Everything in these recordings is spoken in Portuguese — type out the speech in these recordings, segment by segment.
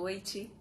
noite.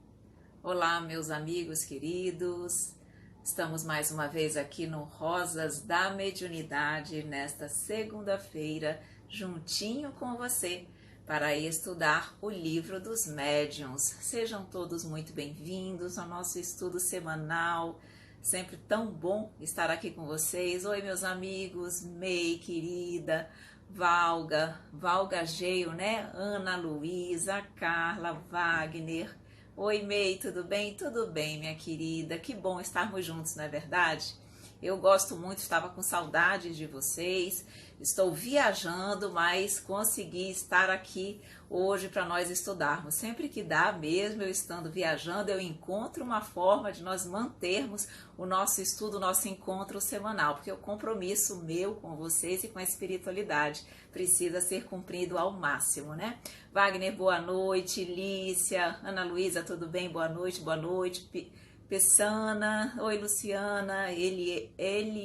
Olá, meus amigos queridos. Estamos mais uma vez aqui no Rosas da Mediunidade, nesta segunda-feira, juntinho com você, para estudar o Livro dos Médiuns. Sejam todos muito bem-vindos ao nosso estudo semanal. Sempre tão bom estar aqui com vocês. Oi, meus amigos, May, querida, Valga Geio, né? Ana Luísa, Carla, Wagner. Oi, May, tudo bem? Tudo bem, minha querida. Que bom estarmos juntos, não é verdade? Eu gosto muito, estava com saudades de vocês. Estou viajando, mas consegui estar aqui hoje para nós estudarmos. Sempre que dá, mesmo eu estando viajando, eu encontro uma forma de nós mantermos o nosso estudo, o nosso encontro semanal, porque o compromisso meu com vocês e com a espiritualidade precisa ser cumprido ao máximo, né? Wagner, boa noite. Lícia, Ana Luísa, tudo bem? Boa noite, boa noite. Pessana, oi Luciana, ele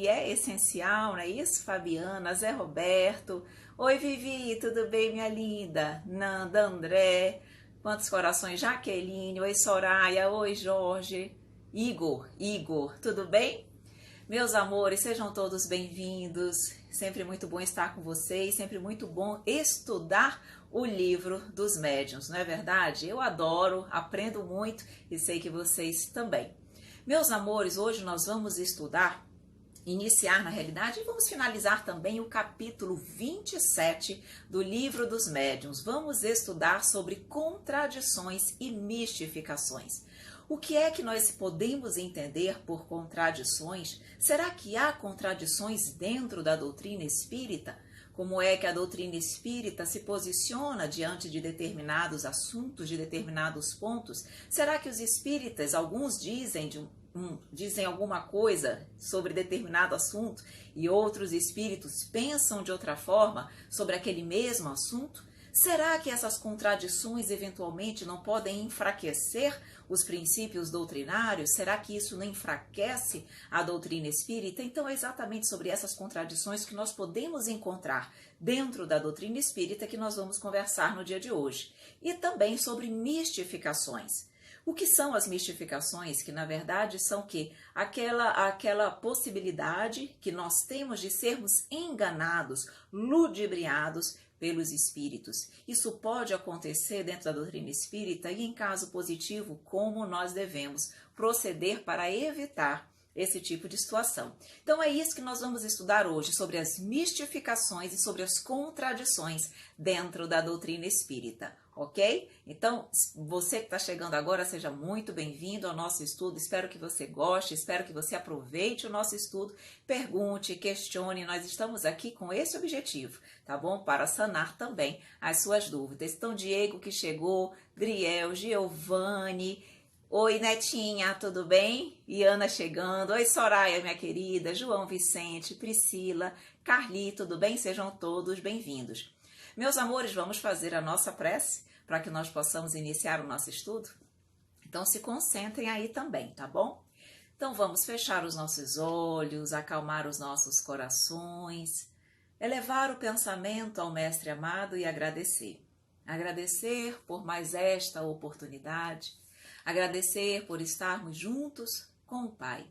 é essencial, não é isso? Fabiana, Zé Roberto, oi Vivi, tudo bem minha linda? Nanda, André, quantos corações? Jaqueline, oi Soraya, oi Jorge, Igor, tudo bem? Meus amores, sejam todos bem-vindos, sempre muito bom estar com vocês, sempre muito bom estudar o Livro dos Médiuns, não é verdade? Eu adoro, aprendo muito e sei que vocês também. Meus amores, hoje nós vamos iniciar na realidade e vamos finalizar também o capítulo 27 do Livro dos Médiuns. Vamos estudar sobre contradições e mistificações. O que é que nós podemos entender por contradições? Será que há contradições dentro da doutrina espírita? Como é que a doutrina espírita se posiciona diante de determinados assuntos, de determinados pontos? Será que os espíritas, alguns dizem alguma coisa sobre determinado assunto e outros espíritos pensam de outra forma sobre aquele mesmo assunto? Será que essas contradições eventualmente não podem enfraquecer os princípios doutrinários? Será que isso não enfraquece a doutrina espírita? Então é exatamente sobre essas contradições que nós podemos encontrar dentro da doutrina espírita que nós vamos conversar no dia de hoje. E também sobre mistificações. O que são as mistificações? Que na verdade são aquela possibilidade que nós temos de sermos enganados, ludibriados pelos espíritos. Isso pode acontecer dentro da doutrina espírita e, em caso positivo, como nós devemos proceder para evitar esse tipo de situação. Então é isso que nós vamos estudar hoje, sobre as mistificações e sobre as contradições dentro da doutrina espírita, ok? Então, você que está chegando agora, seja muito bem-vindo ao nosso estudo. Espero que você goste, espero que você aproveite o nosso estudo, pergunte, questione. Nós estamos aqui com esse objetivo, tá bom? Para sanar também as suas dúvidas. Então, Diego que chegou, Driel, Giovanni, oi, Netinha, tudo bem? E Ana chegando. Oi, Soraya, minha querida. João Vicente, Priscila, Carli, tudo bem? Sejam todos bem-vindos. Meus amores, vamos fazer a nossa prece para que nós possamos iniciar o nosso estudo? Então, se concentrem aí também, tá bom? Então, vamos fechar os nossos olhos, acalmar os nossos corações, elevar o pensamento ao Mestre amado e agradecer. Agradecer por mais esta oportunidade. Agradecer por estarmos juntos com o Pai.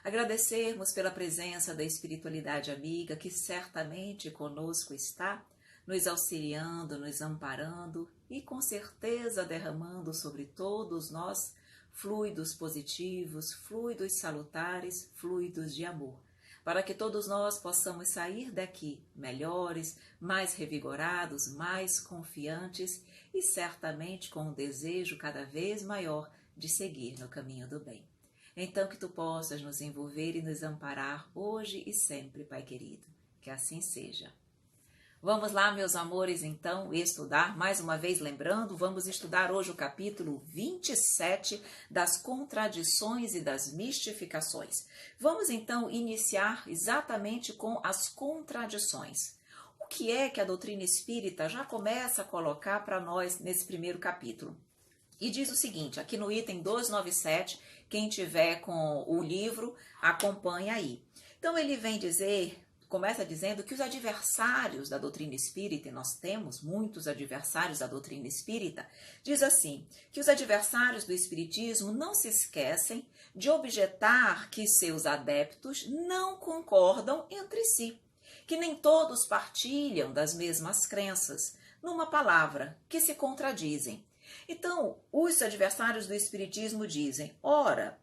Agradecermos pela presença da espiritualidade amiga que certamente conosco está, nos auxiliando, nos amparando e com certeza derramando sobre todos nós fluidos positivos, fluidos salutares, fluidos de amor, para que todos nós possamos sair daqui melhores, mais revigorados, mais confiantes e certamente com um desejo cada vez maior de seguir no caminho do bem. Então que tu possas nos envolver e nos amparar hoje e sempre, Pai querido. Que assim seja. Vamos lá, meus amores, então, estudar, mais uma vez lembrando, vamos estudar hoje o capítulo 27 das contradições e das mistificações. Vamos, então, iniciar exatamente com as contradições. O que é que a doutrina espírita já começa a colocar para nós nesse primeiro capítulo? E diz o seguinte, aqui no item 297, quem tiver com o livro, acompanha aí. Então, ele vem dizer começa dizendo que os adversários da doutrina espírita, e nós temos muitos adversários da doutrina espírita, diz assim, que os adversários do espiritismo não se esquecem de objetar que seus adeptos não concordam entre si, que nem todos partilham das mesmas crenças, numa palavra, que se contradizem. Então, os adversários do espiritismo dizem, ora,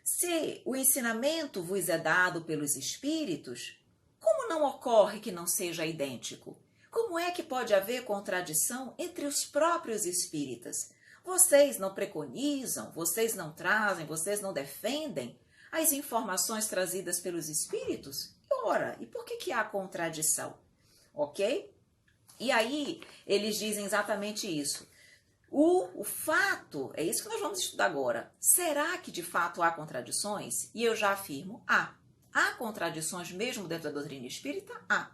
se o ensinamento vos é dado pelos espíritos, como não ocorre que não seja idêntico? Como é que pode haver contradição entre os próprios espíritas? Vocês não preconizam, vocês não trazem, vocês não defendem as informações trazidas pelos espíritos? Ora, e por que há contradição? Ok? E aí, eles dizem exatamente isso. O fato, é isso que nós vamos estudar agora. Será que de fato há contradições? E eu já afirmo, há. Há contradições mesmo dentro da doutrina espírita? Há.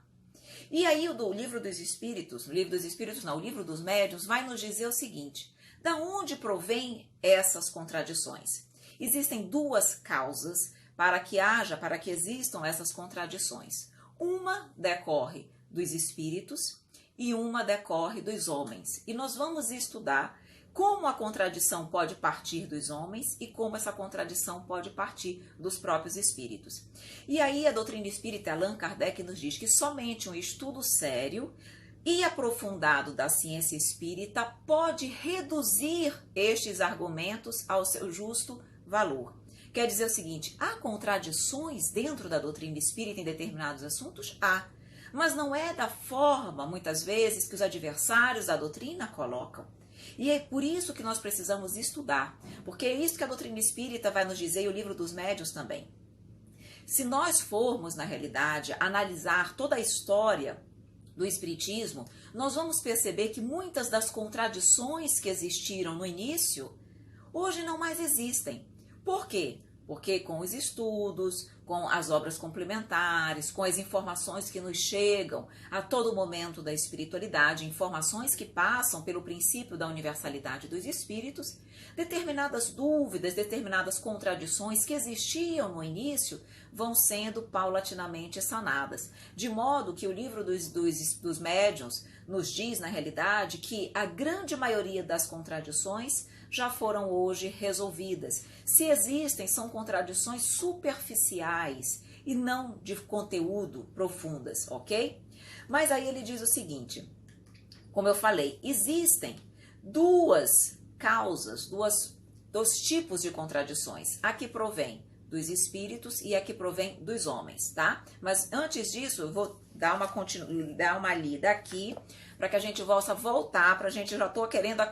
E aí o livro dos espíritos, o livro dos médiuns, vai nos dizer o seguinte, da onde provém essas contradições? Existem duas causas para que existam essas contradições. Uma decorre dos espíritos e uma decorre dos homens. E nós vamos estudar como a contradição pode partir dos homens e como essa contradição pode partir dos próprios espíritos. E aí a doutrina espírita, Allan Kardec nos diz que somente um estudo sério e aprofundado da ciência espírita pode reduzir estes argumentos ao seu justo valor. Quer dizer o seguinte, há contradições dentro da doutrina espírita em determinados assuntos? Há. Mas não é da forma, muitas vezes, que os adversários da doutrina colocam. E é por isso que nós precisamos estudar, porque é isso que a doutrina espírita vai nos dizer e o livro dos médiuns também. Se nós formos, na realidade, analisar toda a história do espiritismo, nós vamos perceber que muitas das contradições que existiram no início, hoje não mais existem. Por quê? Porque com os estudos, com as obras complementares, com as informações que nos chegam a todo momento da espiritualidade, informações que passam pelo princípio da universalidade dos espíritos, determinadas dúvidas, determinadas contradições que existiam no início vão sendo paulatinamente sanadas. De modo que o livro dos médiuns nos diz, na realidade, que a grande maioria das contradições já foram hoje resolvidas. Se existem, são contradições superficiais e não de conteúdo profundas, ok? Mas aí ele diz o seguinte, como eu falei, existem duas causas, dois tipos de contradições. A que provém dos espíritos e a que provém dos homens, tá? Mas antes disso, eu vou dar uma lida aqui, para que a gente possa voltar, para a gente, já estou querendo,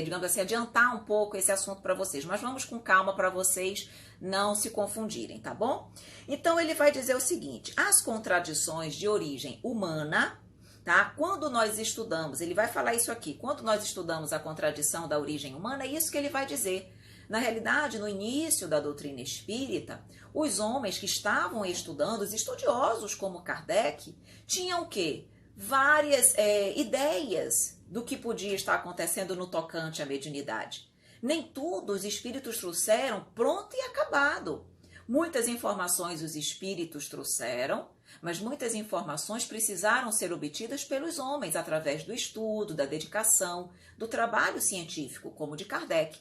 digamos assim, adiantar um pouco esse assunto para vocês, mas vamos com calma para vocês não se confundirem, tá bom? Então ele vai dizer o seguinte, as contradições de origem humana, tá? Quando nós estudamos, ele vai falar isso aqui, quando nós estudamos a contradição da origem humana, é isso que ele vai dizer. Na realidade, no início da doutrina espírita, os homens que estavam estudando, os estudiosos como Kardec, tinham o quê? Várias ideias do que podia estar acontecendo no tocante à mediunidade. Nem tudo os espíritos trouxeram pronto e acabado. Muitas informações os espíritos trouxeram, mas muitas informações precisaram ser obtidas pelos homens através do estudo, da dedicação, do trabalho científico, como o de Kardec.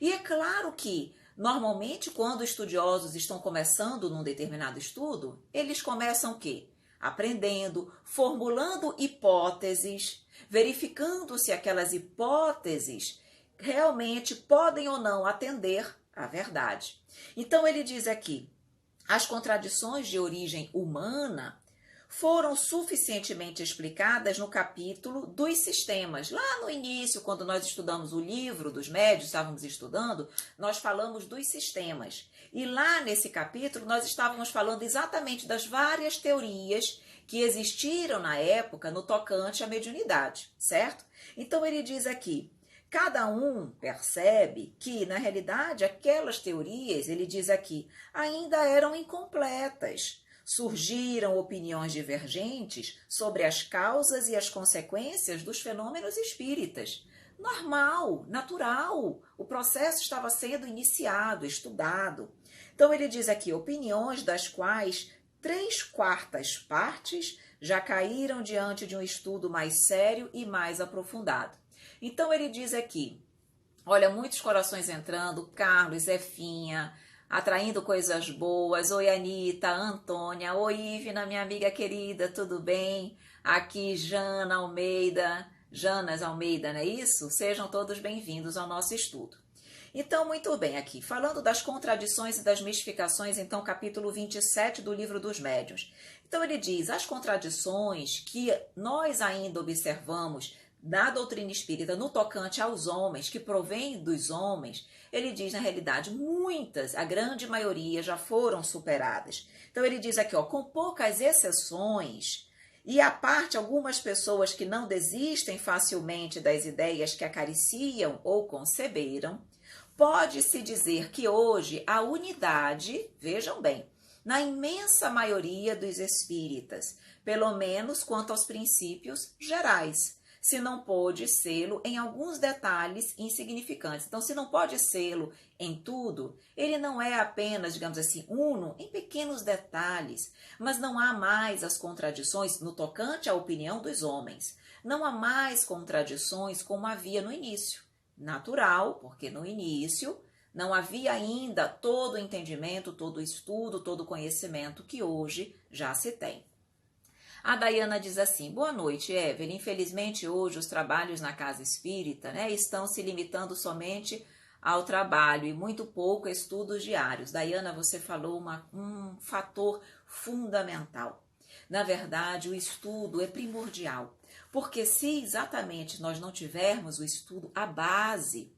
E é claro que, normalmente, quando estudiosos estão começando num determinado estudo, eles começam o quê? Aprendendo, formulando hipóteses, verificando se aquelas hipóteses realmente podem ou não atender à verdade. Então ele diz aqui, as contradições de origem humana foram suficientemente explicadas no capítulo dos sistemas. Lá no início, quando nós estudamos o livro dos médiuns, estávamos estudando, nós falamos dos sistemas. E lá nesse capítulo, nós estávamos falando exatamente das várias teorias que existiram na época no tocante à mediunidade, certo? Então ele diz aqui, cada um percebe que, na realidade, aquelas teorias, ele diz aqui, ainda eram incompletas. Surgiram opiniões divergentes sobre as causas e as consequências dos fenômenos espíritas. Normal, natural, o processo estava sendo iniciado, estudado. Então ele diz aqui, opiniões das quais 3/4 partes já caíram diante de um estudo mais sério e mais aprofundado. Então ele diz aqui, olha, muitos corações entrando, Carlos, Zefinha, atraindo coisas boas. Oi, Anitta, Antônia, oi, Ivna, minha amiga querida, tudo bem? Aqui, Janas Almeida, não é isso? Sejam todos bem-vindos ao nosso estudo. Então, muito bem, aqui, falando das contradições e das mistificações, então, capítulo 27 do Livro dos Médiuns. Então, ele diz, as contradições que nós ainda observamos na doutrina espírita no tocante aos homens, que provém dos homens, ele diz, na realidade, muitas, a grande maioria já foram superadas. Então, ele diz aqui, ó, com poucas exceções, e à parte algumas pessoas que não desistem facilmente das ideias que acariciam ou conceberam, pode-se dizer que hoje a unidade, vejam bem, na imensa maioria dos espíritas, pelo menos quanto aos princípios gerais, se não pode sê-lo em alguns detalhes insignificantes. Então, se não pode sê-lo em tudo, ele não é apenas, digamos assim, uno em pequenos detalhes, mas não há mais as contradições no tocante à opinião dos homens. Não há mais contradições como havia no início. Natural, porque no início não havia ainda todo o entendimento, todo o estudo, todo o conhecimento que hoje já se tem. A Dayana diz assim, boa noite, Evelyn. Infelizmente hoje os trabalhos na casa espírita, estão se limitando somente ao trabalho e muito pouco a estudos diários. Dayana, você falou um fator fundamental. Na verdade, o estudo é primordial, porque se exatamente nós não tivermos o estudo, a base,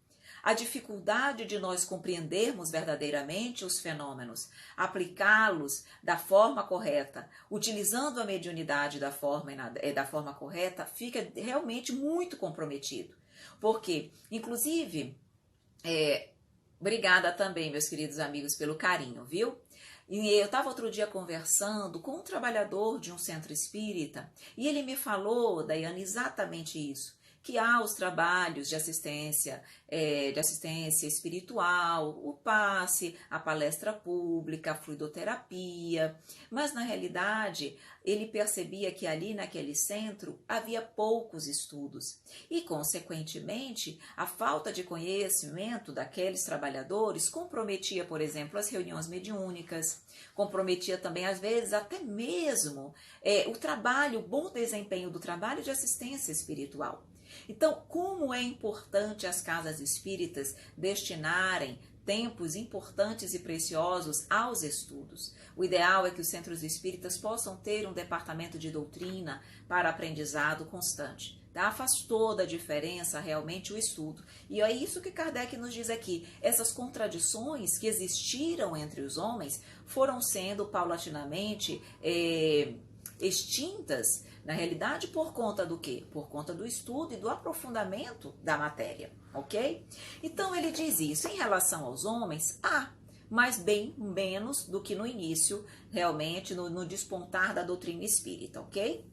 a dificuldade de nós compreendermos verdadeiramente os fenômenos, aplicá-los da forma correta, utilizando a mediunidade da forma correta, fica realmente muito comprometido. Porque, inclusive, obrigada também, meus queridos amigos, pelo carinho, viu? E eu estava outro dia conversando com um trabalhador de um centro espírita e ele me falou, Daiane, exatamente isso, que há os trabalhos de assistência espiritual, o passe, a palestra pública, a fluidoterapia, mas na realidade ele percebia que ali naquele centro havia poucos estudos e, consequentemente, a falta de conhecimento daqueles trabalhadores comprometia, por exemplo, as reuniões mediúnicas, comprometia também, às vezes, até mesmo o bom desempenho do trabalho de assistência espiritual. Então, como é importante as casas espíritas destinarem tempos importantes e preciosos aos estudos. O ideal é que os centros espíritas possam ter um departamento de doutrina para aprendizado constante. Tá? Faz toda a diferença realmente o estudo. E é isso que Kardec nos diz aqui. Essas contradições que existiram entre os homens foram sendo paulatinamente extintas, na realidade, por conta do quê? Por conta do estudo e do aprofundamento da matéria, ok? Então, ele diz isso. Em relação aos homens, mas bem menos do que no início, realmente, no despontar da doutrina espírita, ok?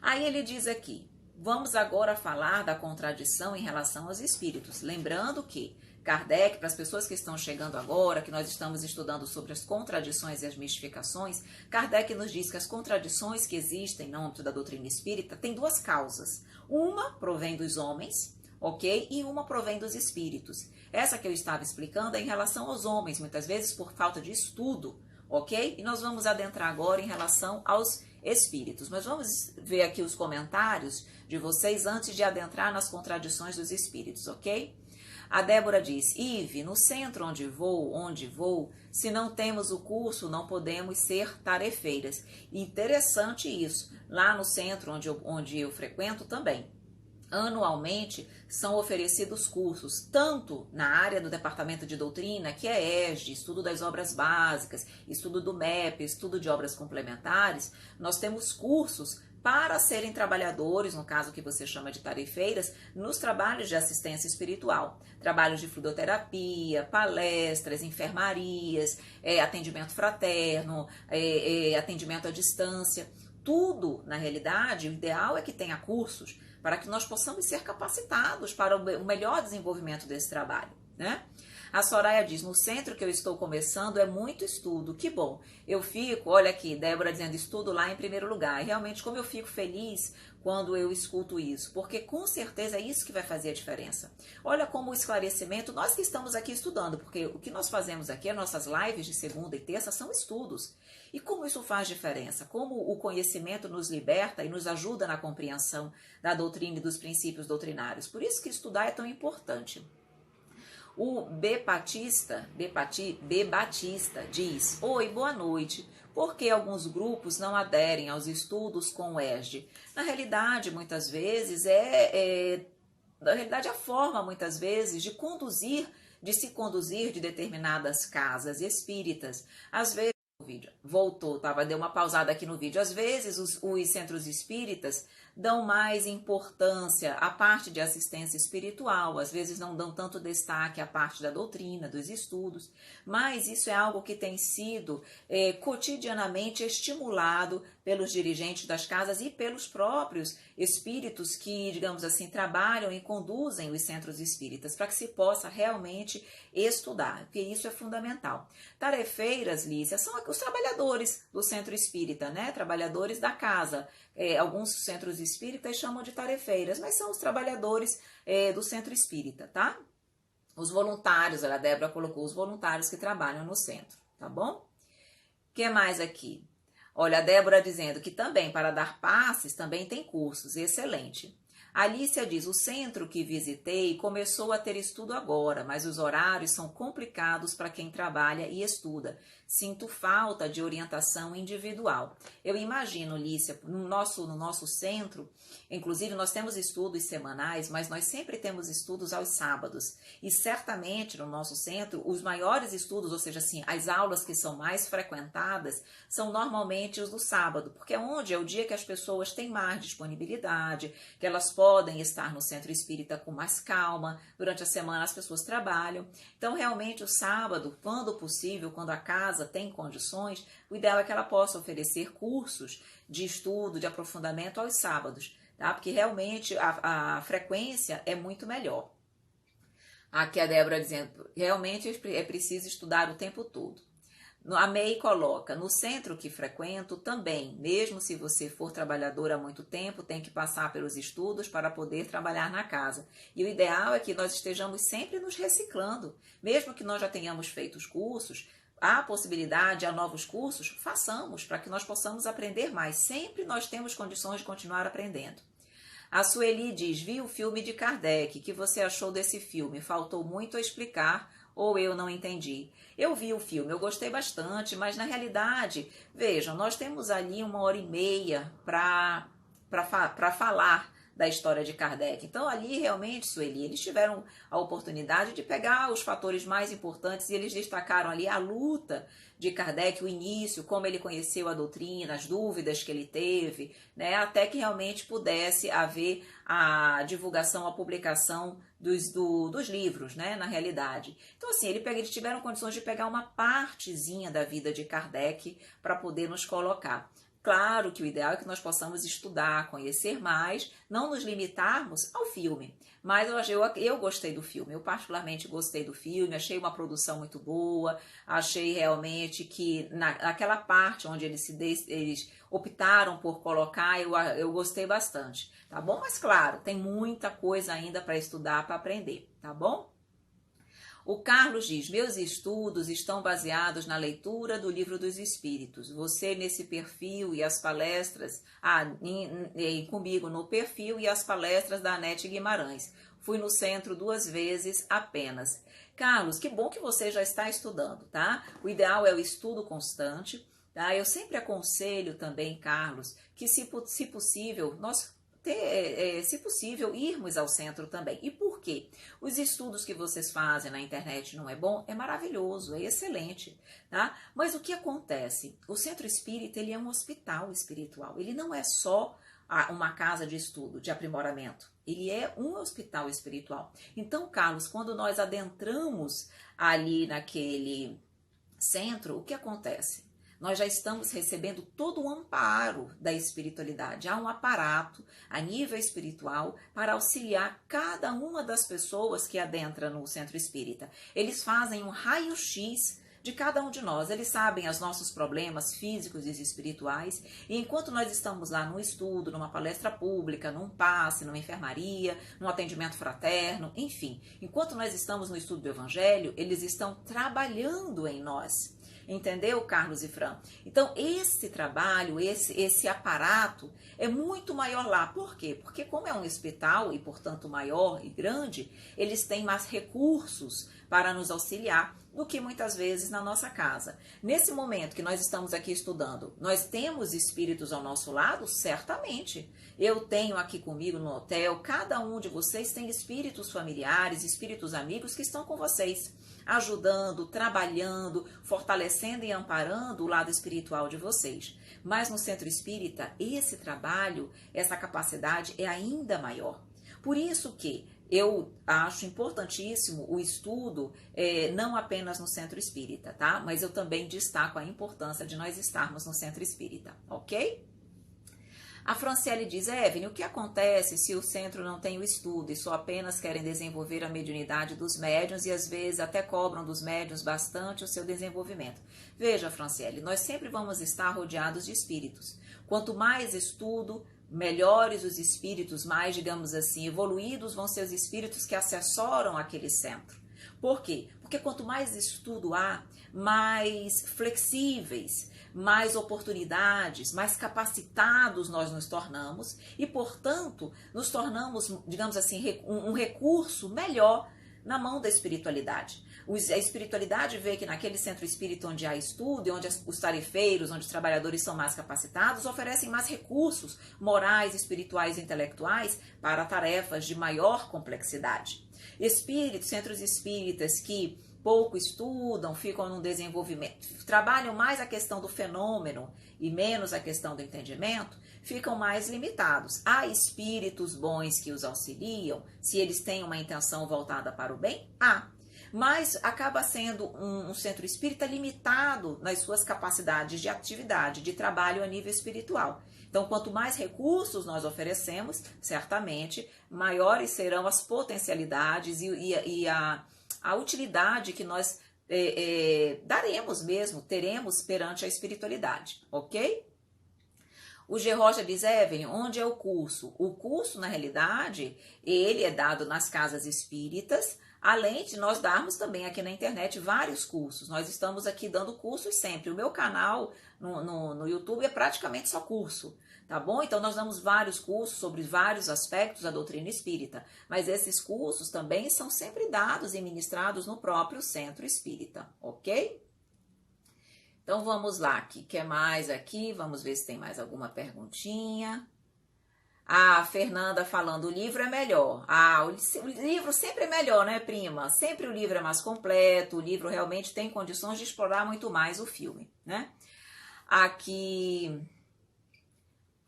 Aí ele diz aqui, vamos agora falar da contradição em relação aos espíritos. Lembrando que Kardec, para as pessoas que estão chegando agora, que nós estamos estudando sobre as contradições e as mistificações, Kardec nos diz que as contradições que existem no âmbito da doutrina espírita têm duas causas. Uma provém dos homens, ok? E uma provém dos espíritos. Essa que eu estava explicando é em relação aos homens, muitas vezes por falta de estudo, ok? E nós vamos adentrar agora em relação aos espíritos. Mas vamos ver aqui os comentários de vocês antes de adentrar nas contradições dos espíritos, ok? A Débora diz, Ive, no centro onde vou, se não temos o curso, não podemos ser tarefeiras. Interessante isso. Lá no centro onde eu frequento também. Anualmente são oferecidos cursos, tanto na área do Departamento de Doutrina, que é ESD, Estudo das Obras Básicas, Estudo do MEP, Estudo de Obras Complementares, nós temos cursos para serem trabalhadores, no caso que você chama de tarefeiras, nos trabalhos de assistência espiritual. Trabalhos de fluidoterapia, palestras, enfermarias, atendimento fraterno, atendimento à distância. Tudo, na realidade, o ideal é que tenha cursos para que nós possamos ser capacitados para o melhor desenvolvimento desse trabalho, né? A Soraya diz, no centro que eu estou começando é muito estudo, que bom. Eu fico, olha aqui, Débora dizendo, estudo lá em primeiro lugar. E realmente, como eu fico feliz quando eu escuto isso, porque com certeza é isso que vai fazer a diferença. Olha como o esclarecimento, nós que estamos aqui estudando, porque o que nós fazemos aqui, as nossas lives de segunda e terça são estudos. E como isso faz diferença? Como o conhecimento nos liberta e nos ajuda na compreensão da doutrina e dos princípios doutrinários. Por isso que estudar é tão importante. O B. Batista diz, oi, boa noite. Por que alguns grupos não aderem aos estudos com o ESD? Na realidade, muitas vezes, a forma, muitas vezes, de se conduzir de determinadas casas espíritas. Às vezes, o vídeo voltou, deu uma pausada aqui no vídeo. Às vezes, os centros espíritas dão mais importância à parte de assistência espiritual, às vezes não dão tanto destaque à parte da doutrina, dos estudos, mas isso é algo que tem sido cotidianamente estimulado pelos dirigentes das casas e pelos próprios espíritos que, digamos assim, trabalham e conduzem os centros espíritas, para que se possa realmente estudar, porque isso é fundamental. Tarefeiras, Lícia, são os trabalhadores do centro espírita, né? Trabalhadores da casa. Alguns centros espíritas chamam de tarefeiras, mas são os trabalhadores do centro espírita, tá? Os voluntários, a Débora colocou os voluntários que trabalham no centro, tá bom? O que mais aqui? Olha, a Débora dizendo que também para dar passes também tem cursos, excelente. A Alicia diz, o centro que visitei começou a ter estudo agora, mas os horários são complicados para quem trabalha e estuda. Sinto falta de orientação individual. Eu imagino, Lícia, no nosso centro, inclusive nós temos estudos semanais, mas nós sempre temos estudos aos sábados. E certamente no nosso centro, os maiores estudos, ou seja, assim, as aulas que são mais frequentadas, são normalmente os do sábado, porque é onde é o dia que as pessoas têm mais disponibilidade, que elas podem estar no centro espírita com mais calma. Durante a semana as pessoas trabalham. Então, realmente, o sábado, quando possível, quando a casa tem condições, o ideal é que ela possa oferecer cursos de estudo, de aprofundamento aos sábados, tá? Porque realmente a frequência é muito melhor. Aqui a Débora dizendo, realmente é preciso estudar o tempo todo. A May coloca, no centro que frequento também, mesmo se você for trabalhador há muito tempo, tem que passar pelos estudos para poder trabalhar na casa. E o ideal é que nós estejamos sempre nos reciclando. Mesmo que nós já tenhamos feito os cursos, há possibilidade, há novos cursos, façamos para que nós possamos aprender mais. Sempre nós temos condições de continuar aprendendo. A Sueli diz, vi o filme de Kardec, o que você achou desse filme? Faltou muito a explicar ou eu não entendi? Eu vi o filme, eu gostei bastante, mas na realidade, vejam, nós temos ali 1h30 para falar da história de Kardec. Então, ali, realmente, Sueli, eles tiveram a oportunidade de pegar os fatores mais importantes e eles destacaram ali a luta de Kardec, o início, como ele conheceu a doutrina, as dúvidas que ele teve, né, até que realmente pudesse haver a divulgação, a publicação dos livros, né, na realidade. Então, assim, eles tiveram condições de pegar uma partezinha da vida de Kardec para poder nos colocar. Claro que o ideal é que nós possamos estudar, conhecer mais, não nos limitarmos ao filme. Mas eu gostei do filme, eu particularmente gostei do filme, achei uma produção muito boa, achei realmente que naquela parte onde eles optaram por colocar, eu gostei bastante, tá bom? Mas claro, tem muita coisa ainda para estudar, para aprender, tá bom? O Carlos diz, meus estudos estão baseados na leitura do Livro dos Espíritos. Você nesse perfil e as palestras, comigo no perfil e as palestras da Anete Guimarães. Fui no centro 2 vezes apenas. Carlos, que bom que você já está estudando, tá? O ideal é o estudo constante, tá? Eu sempre aconselho também, Carlos, que se possível, se possível, irmos ao centro também. E por quê? Os estudos que vocês fazem na internet não é bom? É maravilhoso, é excelente, tá? Mas o que acontece? O centro espírita, ele é um hospital espiritual. Ele não é só uma casa de estudo, de aprimoramento. Ele é um hospital espiritual. Então, Carlos, quando nós adentramos ali naquele centro, o que acontece? nós já estamos recebendo todo o amparo da espiritualidade. Há um aparato a nível espiritual para auxiliar cada uma das pessoas que adentram no centro espírita. Eles fazem um raio-x de cada um de nós. Eles sabem os nossos problemas físicos e espirituais, e enquanto nós estamos lá num estudo, numa palestra pública, num passe, numa enfermaria, num atendimento fraterno, enfim, enquanto nós estamos no estudo do Evangelho, eles estão trabalhando em nós. Entendeu, Carlos e Fran? Então, esse trabalho, esse aparato é muito maior lá. Por quê? Porque como é um hospital e, portanto, maior e grande, eles têm mais recursos para nos auxiliar do que muitas vezes na nossa casa. Nesse momento que nós estamos aqui estudando, nós temos espíritos ao nosso lado? Certamente. Eu tenho aqui comigo no hotel, cada um de vocês tem espíritos familiares, espíritos amigos que estão com vocês, ajudando, trabalhando, fortalecendo e amparando o lado espiritual de vocês. Mas no centro espírita, esse trabalho, essa capacidade é ainda maior. Por isso que eu acho importantíssimo o estudo, não apenas no centro espírita, tá? Mas eu também destaco a importância de nós estarmos no centro espírita, ok? A Franciele diz, Evelyn, o que acontece se o centro não tem o estudo e só apenas querem desenvolver a mediunidade dos médiuns e às vezes até cobram dos médiuns bastante o seu desenvolvimento? Veja, Franciele, nós sempre vamos estar rodeados de espíritos. Quanto mais estudo, melhores os espíritos, mais, digamos assim, evoluídos vão ser os espíritos que assessoram aquele centro. Por quê? Porque quanto mais estudo há, mais flexíveis, mais oportunidades, mais capacitados nós nos tornamos e, portanto, nos tornamos, digamos assim, um recurso melhor na mão da espiritualidade. A espiritualidade vê que naquele centro espírita onde há estudo, e onde os tarefeiros, onde os trabalhadores são mais capacitados, oferecem mais recursos morais, espirituais e intelectuais para tarefas de maior complexidade. Espíritos, centros espíritas que pouco estudam, ficam num desenvolvimento, trabalham mais a questão do fenômeno e menos a questão do entendimento, ficam mais limitados. Há espíritos bons que os auxiliam, se eles têm uma intenção voltada para o bem? Há. Mas acaba sendo um centro espírita limitado nas suas capacidades de atividade, de trabalho a nível espiritual. Então, quanto mais recursos nós oferecemos, certamente, maiores serão as potencialidades e a utilidade que nós daremos mesmo, teremos perante a espiritualidade, ok? O G. Rocha diz, Evelyn, onde é o curso? O curso, na realidade, ele é dado nas casas espíritas, além de nós darmos também aqui na internet vários cursos. Nós estamos aqui dando cursos sempre. O meu canal no YouTube é praticamente só curso, tá bom? Então nós damos vários cursos sobre vários aspectos da doutrina espírita, mas esses cursos também são sempre dados e ministrados no próprio centro espírita, ok? Então vamos lá, que quer mais aqui? Vamos ver se tem mais alguma perguntinha. Ah, Fernanda falando, o livro é melhor. Ah, o livro sempre é melhor, né, prima? Sempre o livro é mais completo, o livro realmente tem condições de explorar muito mais o filme, né? Aqui,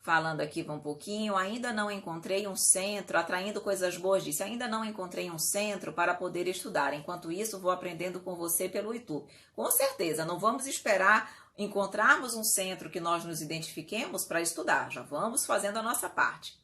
falando aqui um pouquinho, ainda não encontrei um centro, atraindo coisas boas, disse, ainda não encontrei um centro para poder estudar. Enquanto isso, vou aprendendo com você pelo YouTube. Com certeza, não vamos esperar encontrarmos um centro que nós nos identifiquemos para estudar, já vamos fazendo a nossa parte.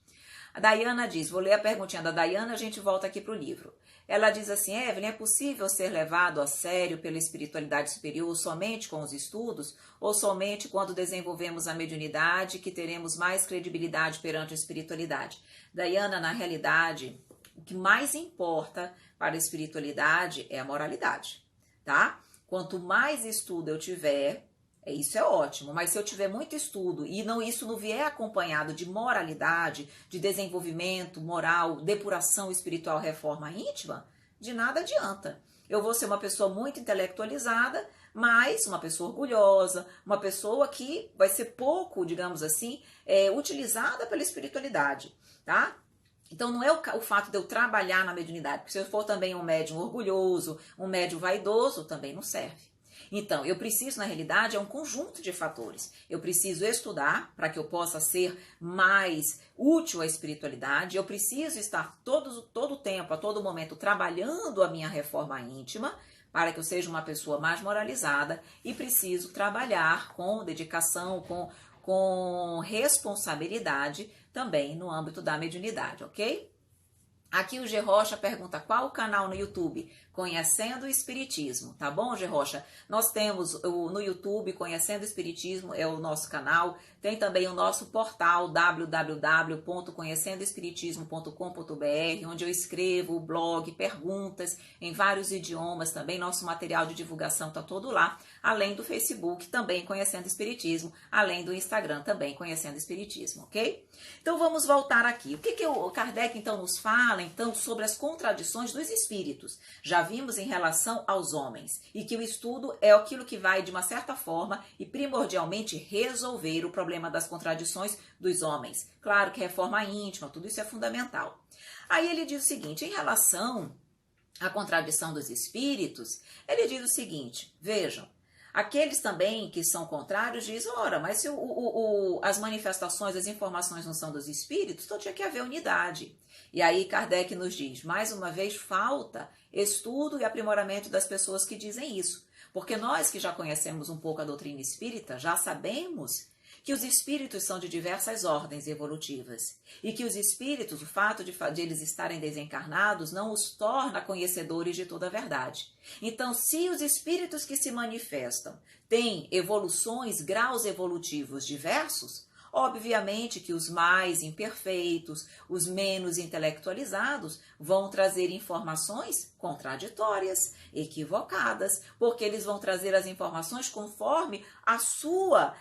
A Dayana diz, vou ler a perguntinha da Dayana, a gente volta aqui para o livro. Ela diz assim, Evelyn, é possível ser levado a sério pela espiritualidade superior somente com os estudos ou somente quando desenvolvemos a mediunidade que teremos mais credibilidade perante a espiritualidade? Dayana, na realidade, o que mais importa para a espiritualidade é a moralidade, tá? Quanto mais estudo eu tiver, isso é ótimo, mas se eu tiver muito estudo e isso não vier acompanhado de moralidade, de desenvolvimento moral, depuração espiritual, reforma íntima, de nada adianta. Eu vou ser uma pessoa muito intelectualizada, mas uma pessoa orgulhosa, uma pessoa que vai ser pouco, digamos assim, utilizada pela espiritualidade, tá? Então não é o fato de eu trabalhar na mediunidade, porque se eu for também um médium orgulhoso, um médium vaidoso, também não serve. Então, eu preciso, na realidade, é um conjunto de fatores. Eu preciso estudar para que eu possa ser mais útil à espiritualidade. Eu preciso estar todo o tempo, a todo momento, trabalhando a minha reforma íntima para que eu seja uma pessoa mais moralizada e preciso trabalhar com dedicação, com responsabilidade também no âmbito da mediunidade, ok? Aqui o G. Rocha pergunta qual o canal no YouTube? Conhecendo o Espiritismo, tá bom, G. Rocha? Nós temos no YouTube Conhecendo o Espiritismo, é o nosso canal. Tem também o nosso portal www.conhecendoespiritismo.com.br, onde eu escrevo o blog, perguntas em vários idiomas também. Nosso material de divulgação está todo lá. Além do Facebook, também Conhecendo o Espiritismo. Além do Instagram, também Conhecendo o Espiritismo, ok? Então vamos voltar aqui. O que o Kardec então nos fala então sobre as contradições dos espíritos? Já vimos em relação aos homens e que o estudo é aquilo que vai de uma certa forma e primordialmente resolver o problema das contradições dos homens. Claro que reforma íntima, tudo isso é fundamental. Aí ele diz o seguinte, em relação à contradição dos espíritos, ele diz o seguinte, vejam, aqueles também que são contrários dizem, ora, mas se as manifestações, as informações não são dos espíritos, então tinha que haver unidade. E aí Kardec nos diz, mais uma vez, falta estudo e aprimoramento das pessoas que dizem isso. Porque nós que já conhecemos um pouco a doutrina espírita, já sabemos que os espíritos são de diversas ordens evolutivas e que os espíritos, o fato de eles estarem desencarnados, não os torna conhecedores de toda a verdade. Então, se os espíritos que se manifestam têm evoluções, graus evolutivos diversos, obviamente que os mais imperfeitos, os menos intelectualizados, vão trazer informações contraditórias, equivocadas, porque eles vão trazer as informações conforme a sua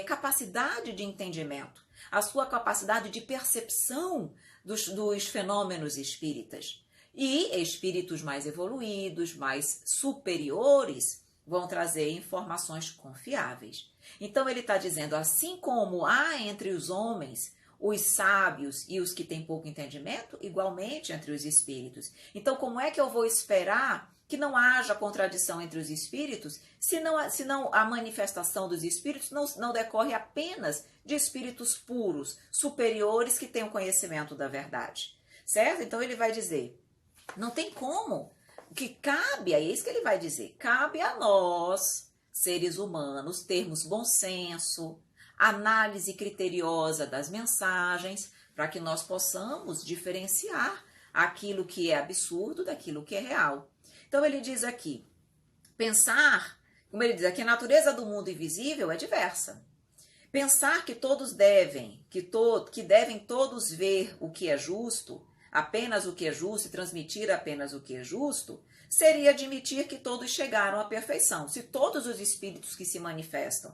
capacidade de entendimento, a sua capacidade de percepção dos fenômenos espíritas. E espíritos mais evoluídos, mais superiores, vão trazer informações confiáveis. Então ele está dizendo, assim como há entre os homens os sábios e os que têm pouco entendimento, igualmente entre os espíritos. Então como é que eu vou esperar que não haja contradição entre os espíritos, se não a manifestação dos espíritos não decorre apenas de espíritos puros, superiores que têm o conhecimento da verdade, certo? Então ele vai dizer, não tem como, o que cabe, é isso que ele vai dizer, cabe a nós, seres humanos, termos bom senso, análise criteriosa das mensagens, para que nós possamos diferenciar aquilo que é absurdo daquilo que é real. Então ele diz aqui, pensar, como ele diz aqui, a natureza do mundo invisível é diversa. Pensar que todos devem, que devem todos ver o que é justo, apenas o que é justo e transmitir apenas o que é justo, seria admitir que todos chegaram à perfeição. Se todos os espíritos que se manifestam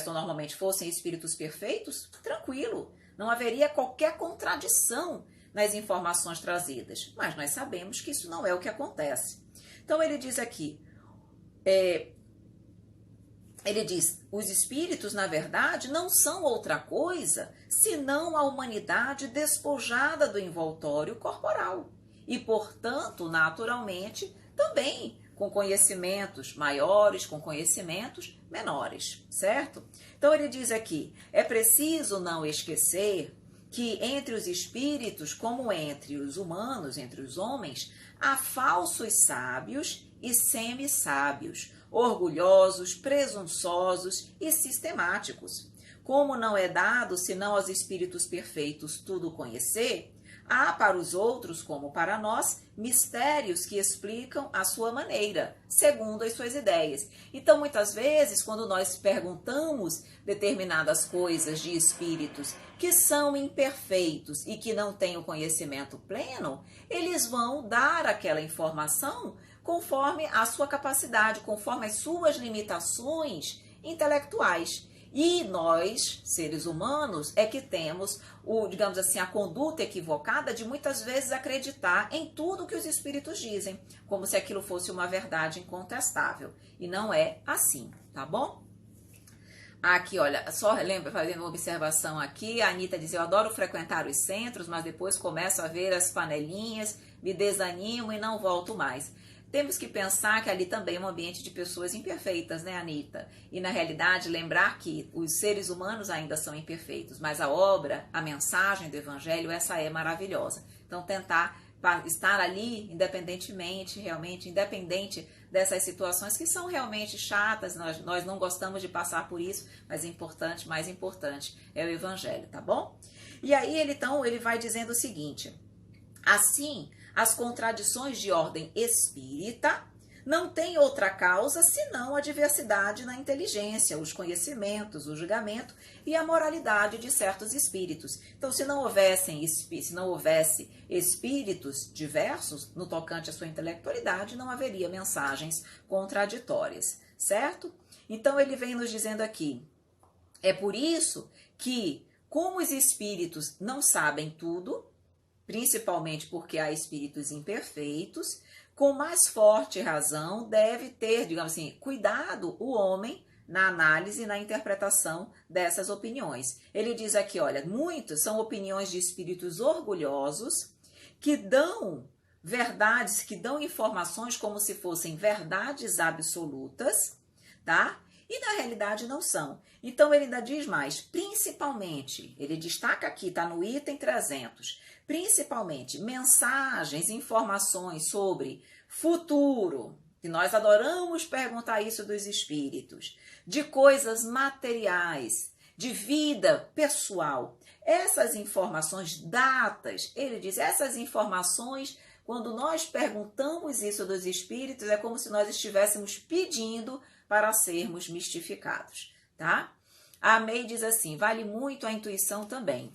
normalmente fossem espíritos perfeitos, tranquilo, não haveria qualquer contradição nas informações trazidas. Mas nós sabemos que isso não é o que acontece. Então ele diz aqui, os espíritos, na verdade, não são outra coisa senão a humanidade despojada do envoltório corporal. E, portanto, naturalmente, também com conhecimentos maiores, com conhecimentos menores, certo? Então ele diz aqui, é preciso não esquecer que entre os espíritos, como entre os humanos, entre os homens, há falsos sábios e semi-sábios, orgulhosos, presunçosos e sistemáticos. Como não é dado, senão aos espíritos perfeitos, tudo conhecer, há para os outros, como para nós, mistérios que explicam a sua maneira, segundo as suas ideias. Então, muitas vezes, quando nós perguntamos determinadas coisas de espíritos que são imperfeitos e que não têm o conhecimento pleno, eles vão dar aquela informação conforme a sua capacidade, conforme as suas limitações intelectuais. E nós, seres humanos, é que temos, digamos assim, a conduta equivocada de muitas vezes acreditar em tudo que os espíritos dizem, como se aquilo fosse uma verdade incontestável. E não é assim, tá bom? Aqui, olha, só lembra, fazendo uma observação aqui, a Anitta diz, eu adoro frequentar os centros, mas depois começo a ver as panelinhas, me desanimo e não volto mais. Temos que pensar que ali também é um ambiente de pessoas imperfeitas, né, Anitta? E, na realidade, lembrar que os seres humanos ainda são imperfeitos, mas a obra, a mensagem do Evangelho, essa é maravilhosa. Então, tentar estar ali independentemente, realmente independente dessas situações que são realmente chatas, nós não gostamos de passar por isso, mas importante, mais importante é o evangelho, tá bom? E aí ele vai dizendo o seguinte: assim, as contradições de ordem espírita não têm outra causa senão a diversidade na inteligência, os conhecimentos, o julgamento e a moralidade de certos espíritos. Então, se não houvesse espíritos diversos no tocante à sua intelectualidade, não haveria mensagens contraditórias, certo? Então, ele vem nos dizendo aqui, é por isso que, como os espíritos não sabem tudo, principalmente porque há espíritos imperfeitos, com mais forte razão deve ter, digamos assim, cuidado o homem na análise e na interpretação dessas opiniões. Ele diz aqui, olha, muitas são opiniões de espíritos orgulhosos que dão verdades, que dão informações como se fossem verdades absolutas, tá? E na realidade não são. Então ele ainda diz mais, principalmente, ele destaca aqui, está no item 300, principalmente mensagens, informações sobre futuro, que nós adoramos perguntar isso dos espíritos, de coisas materiais, de vida pessoal. Essas informações, datas, ele diz, essas informações, quando nós perguntamos isso dos espíritos, é como se nós estivéssemos pedindo para sermos mistificados, tá? A May diz assim, vale muito a intuição também.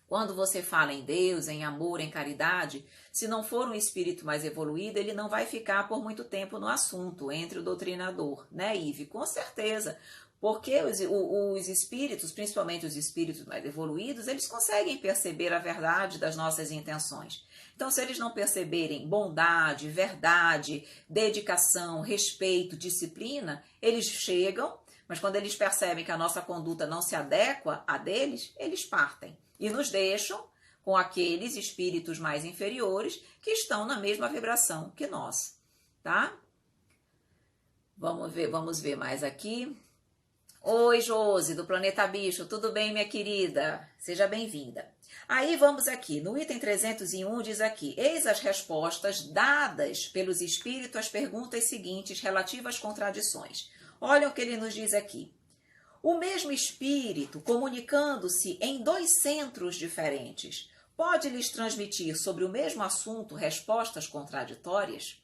Quando você fala em Deus, em amor, em caridade, se não for um espírito mais evoluído, ele não vai ficar por muito tempo no assunto, entre o doutrinador, né, Ive? Com certeza, porque os espíritos, principalmente os espíritos mais evoluídos, eles conseguem perceber a verdade das nossas intenções. Então, se eles não perceberem bondade, verdade, dedicação, respeito, disciplina, eles chegam, mas quando eles percebem que a nossa conduta não se adequa a deles, eles partem. E nos deixam com aqueles espíritos mais inferiores que estão na mesma vibração que nós, tá? Vamos ver mais aqui. Oi, Josi, do Planeta Bicho, tudo bem, minha querida? Seja bem-vinda. Aí vamos aqui, no item 301 diz aqui, eis as respostas dadas pelos espíritos às perguntas seguintes relativas às contradições. Olha o que ele nos diz aqui. O mesmo espírito, comunicando-se em dois centros diferentes, pode lhes transmitir sobre o mesmo assunto respostas contraditórias?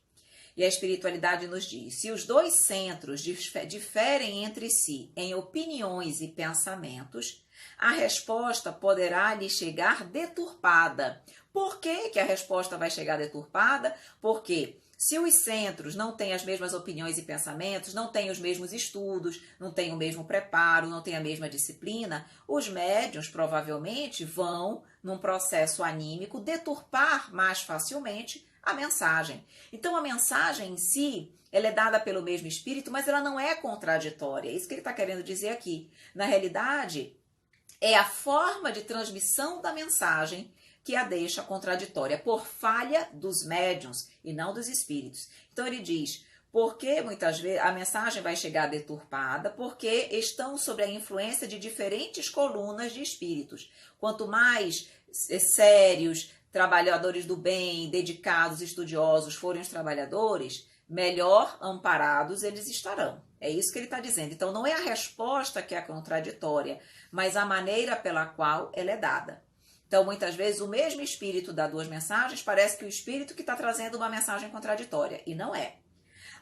E a espiritualidade nos diz, se os dois centros diferem entre si em opiniões e pensamentos, a resposta poderá lhe chegar deturpada. Por que que a resposta vai chegar deturpada? Porque se os centros não têm as mesmas opiniões e pensamentos, não têm os mesmos estudos, não têm o mesmo preparo, não têm a mesma disciplina, os médiuns provavelmente vão, num processo anímico, deturpar mais facilmente a mensagem. Então, a mensagem em si, ela é dada pelo mesmo espírito, mas ela não é contraditória. É isso que ele está querendo dizer aqui. Na realidade, é a forma de transmissão da mensagem que a deixa contraditória, por falha dos médiuns e não dos espíritos. Então ele diz, porque muitas vezes a mensagem vai chegar deturpada, porque estão sob a influência de diferentes colunas de espíritos. Quanto mais sérios, trabalhadores do bem, dedicados, estudiosos forem os trabalhadores, melhor amparados eles estarão. É isso que ele está dizendo. Então não é a resposta que é contraditória, mas a maneira pela qual ela é dada. Então, muitas vezes, o mesmo espírito dá duas mensagens, parece que o espírito que está trazendo uma mensagem contraditória, e não é.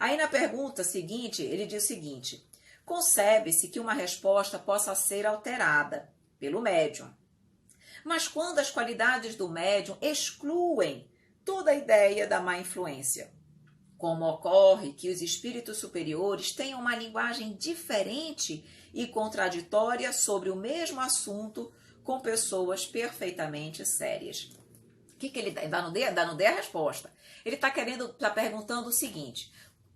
Aí, na pergunta seguinte, ele diz o seguinte, concebe-se que uma resposta possa ser alterada pelo médium, mas quando as qualidades do médium excluem toda a ideia da má influência, como ocorre que os espíritos superiores tenham uma linguagem diferente e contraditória sobre o mesmo assunto, com pessoas perfeitamente sérias. O que ele dá no D a resposta? Ele está perguntando o seguinte,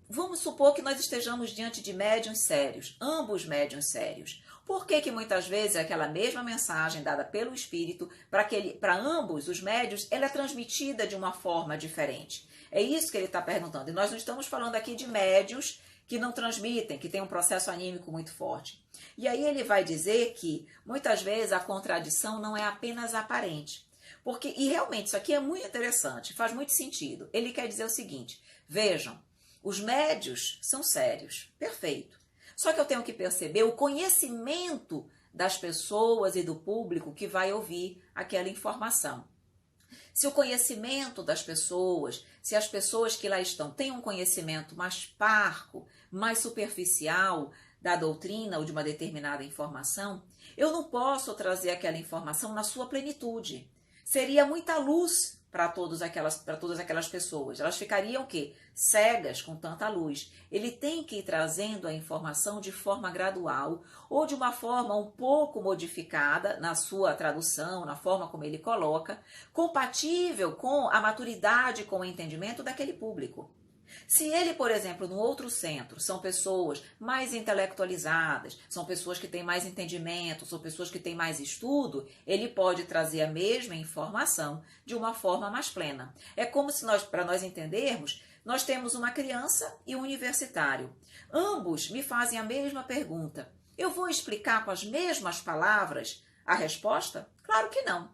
vamos supor que nós estejamos diante de médiuns sérios, ambos médiuns sérios. Por que que muitas vezes aquela mesma mensagem dada pelo espírito, para ambos os médiuns, ela é transmitida de uma forma diferente? É isso que ele está perguntando. E nós não estamos falando aqui de médiuns que não transmitem, que tem um processo anímico muito forte. E aí ele vai dizer que, muitas vezes, a contradição não é apenas aparente. Porque, e realmente, isso aqui é muito interessante, faz muito sentido. Ele quer dizer o seguinte, vejam, os médios são sérios, perfeito. Só que eu tenho que perceber o conhecimento das pessoas e do público que vai ouvir aquela informação. Se o conhecimento das pessoas, se as pessoas que lá estão têm um conhecimento mais parco, mais superficial da doutrina ou de uma determinada informação, eu não posso trazer aquela informação na sua plenitude. Seria muita luz para todas aquelas pessoas. Elas ficariam o quê? Cegas com tanta luz. Ele tem que ir trazendo a informação de forma gradual ou de uma forma um pouco modificada na sua tradução, na forma como ele coloca, compatível com a maturidade, com o entendimento daquele público. Se ele, por exemplo, no outro centro, são pessoas mais intelectualizadas, são pessoas que têm mais entendimento, são pessoas que têm mais estudo, ele pode trazer a mesma informação de uma forma mais plena. É como se para nós entendermos, nós temos uma criança e um universitário. Ambos me fazem a mesma pergunta. Eu vou explicar com as mesmas palavras a resposta? Claro que não.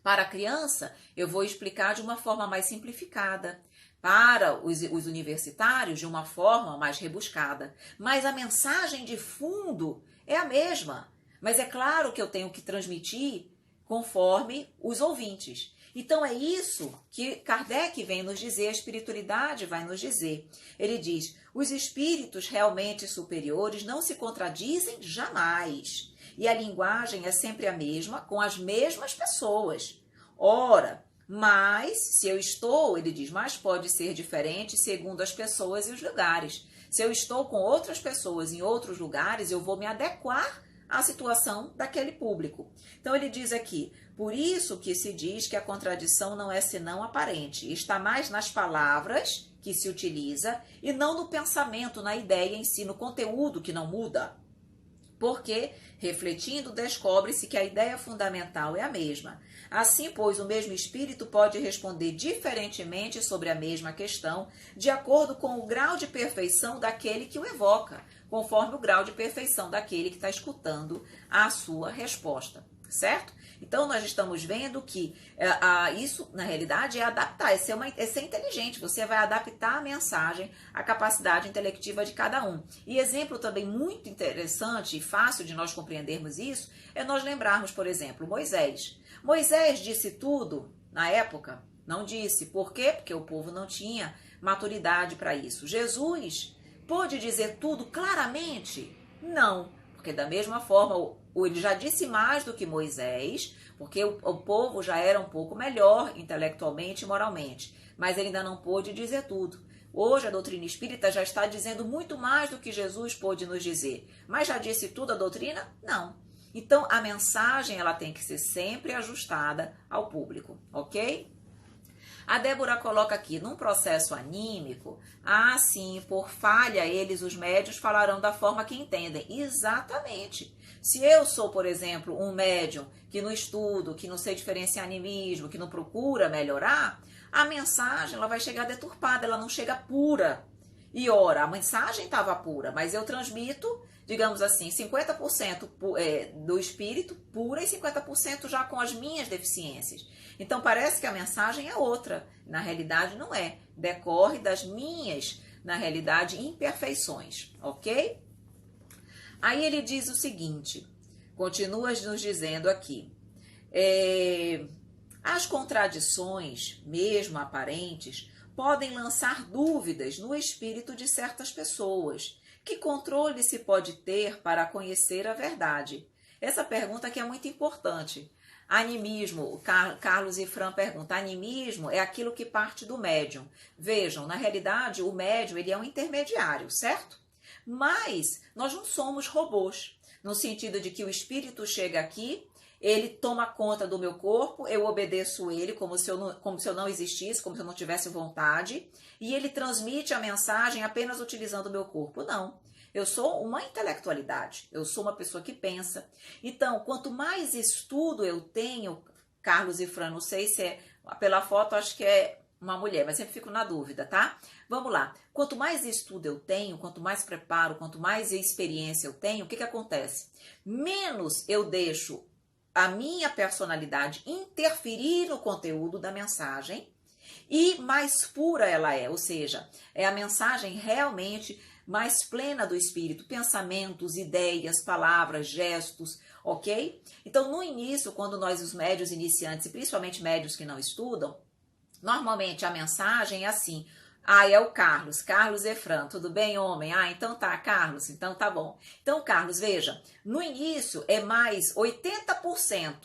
Para a criança, eu vou explicar de uma forma mais simplificada. Para os universitários, de uma forma mais rebuscada. Mas a mensagem de fundo é a mesma. Mas é claro que eu tenho que transmitir conforme os ouvintes. Então é isso que Kardec vem nos dizer, a espiritualidade vai nos dizer. Ele diz, os espíritos realmente superiores não se contradizem jamais. E a linguagem é sempre a mesma, com as mesmas pessoas. Ora, mas, se eu estou, ele diz, mas pode ser diferente segundo as pessoas e os lugares. Se eu estou com outras pessoas em outros lugares, eu vou me adequar à situação daquele público. Então, ele diz aqui, por isso que se diz que a contradição não é senão aparente. Está mais nas palavras que se utiliza e não no pensamento, na ideia em si, no conteúdo que não muda. Porque, refletindo, descobre-se que a ideia fundamental é a mesma. Assim, pois, o mesmo espírito pode responder diferentemente sobre a mesma questão, de acordo com o grau de perfeição daquele que o evoca, conforme o grau de perfeição daquele que está escutando a sua resposta, certo? Então, nós estamos vendo que isso, na realidade, é adaptar, é ser inteligente. Você vai adaptar a mensagem à capacidade intelectiva de cada um. E exemplo também muito interessante e fácil de nós compreendermos isso, é nós lembrarmos, por exemplo, Moisés. Moisés disse tudo na época? Não disse. Por quê? Porque o povo não tinha maturidade para isso. Jesus pôde dizer tudo claramente? Não. Porque da mesma forma, ele já disse mais do que Moisés, porque o povo já era um pouco melhor intelectualmente e moralmente, mas ele ainda não pôde dizer tudo. Hoje a doutrina espírita já está dizendo muito mais do que Jesus pôde nos dizer, mas já disse tudo a doutrina? Não. Então a mensagem ela tem que ser sempre ajustada ao público, ok? A Débora coloca aqui, num processo anímico, sim, por falha eles, os médios, falarão da forma que entendem. Exatamente. Se eu sou, por exemplo, um médium que não estudo, que não sei diferenciar animismo, que não procura melhorar, a mensagem ela vai chegar deturpada, ela não chega pura. E ora, a mensagem estava pura, mas eu transmito, digamos assim, 50% do espírito pura e 50% já com as minhas deficiências. Então parece que a mensagem é outra, na realidade não é, decorre das minhas, na realidade, imperfeições, ok? Aí ele diz o seguinte, continua nos dizendo aqui, as contradições, mesmo aparentes, podem lançar dúvidas no espírito de certas pessoas. Que controle se pode ter para conhecer a verdade? Essa pergunta aqui é muito importante. Animismo, o Carlos e Fran perguntam, animismo é aquilo que parte do médium. Vejam, na realidade, o médium ele é um intermediário, certo? Mas nós não somos robôs, no sentido de que o espírito chega aqui, ele toma conta do meu corpo, eu obedeço ele como se eu não existisse, como se eu não tivesse vontade, e ele transmite a mensagem apenas utilizando o meu corpo. Não. Eu sou uma intelectualidade, eu sou uma pessoa que pensa. Então, quanto mais estudo eu tenho, Carlos e Fran, não sei se é, pela foto acho que é uma mulher, mas sempre fico na dúvida, tá? Vamos lá. Quanto mais estudo eu tenho, quanto mais preparo, quanto mais experiência eu tenho, o que acontece? Menos eu deixo a minha personalidade interferir no conteúdo da mensagem e mais pura ela é, ou seja, é a mensagem realmente mais plena do espírito, pensamentos, ideias, palavras, gestos, ok? Então, no início, quando nós, os médios iniciantes, e principalmente médios que não estudam, normalmente a mensagem é assim: ah, é o Carlos, Carlos Efran, tudo bem, homem? Ah, então tá, Carlos, então tá bom. Então, Carlos, veja, no início é mais 80%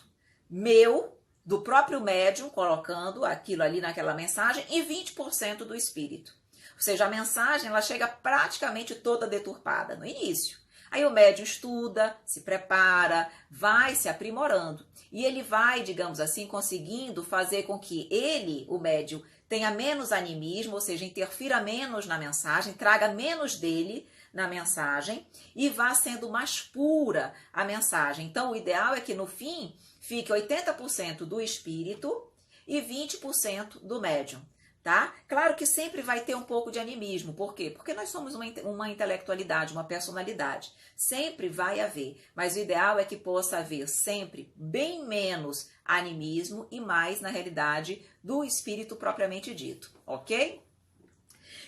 meu, do próprio médium, colocando aquilo ali naquela mensagem, e 20% do espírito. Ou seja, a mensagem ela chega praticamente toda deturpada no início. Aí o médium estuda, se prepara, vai se aprimorando. E ele vai, digamos assim, conseguindo fazer com que ele, o médium, tenha menos animismo, ou seja, interfira menos na mensagem, traga menos dele na mensagem e vá sendo mais pura a mensagem. Então, o ideal é que no fim fique 80% do espírito e 20% do médium. Tá? Claro que sempre vai ter um pouco de animismo. Por quê? Porque nós somos uma intelectualidade, uma personalidade. Sempre vai haver. Mas o ideal é que possa haver sempre bem menos animismo e mais, na realidade, do espírito propriamente dito. Ok?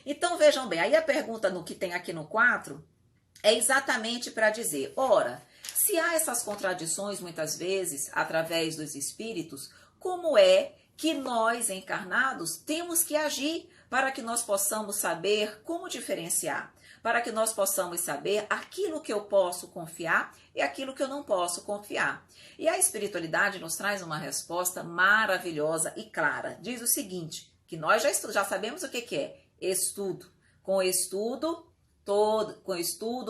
Então, vejam bem. Aí a pergunta no que tem aqui no 4 é exatamente para dizer, ora, se há essas contradições muitas vezes através dos espíritos, como é que nós, encarnados, temos que agir para que nós possamos saber como diferenciar, para que nós possamos saber aquilo que eu posso confiar e aquilo que eu não posso confiar. E a espiritualidade nos traz uma resposta maravilhosa e clara. Diz o seguinte, que nós já sabemos o que é estudo. Com estudo,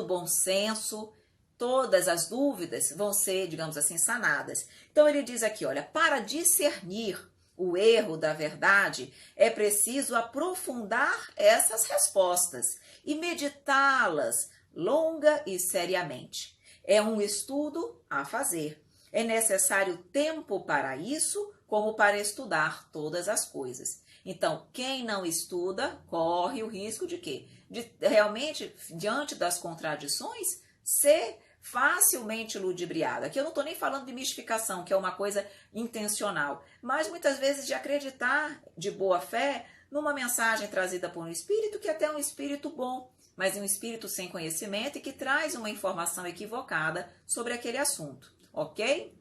bom senso, todas as dúvidas vão ser, digamos assim, sanadas. Então ele diz aqui, olha, para discernir o erro da verdade, é preciso aprofundar essas respostas e meditá-las longa e seriamente. É um estudo a fazer. É necessário tempo para isso, como para estudar todas as coisas. Então, quem não estuda, corre o risco de quê? De realmente, diante das contradições, ser facilmente ludibriado. Aqui eu não estou nem falando de mistificação, que é uma coisa intencional, mas muitas vezes de acreditar de boa fé numa mensagem trazida por um espírito que até é um espírito bom, mas um espírito sem conhecimento e que traz uma informação equivocada sobre aquele assunto, ok?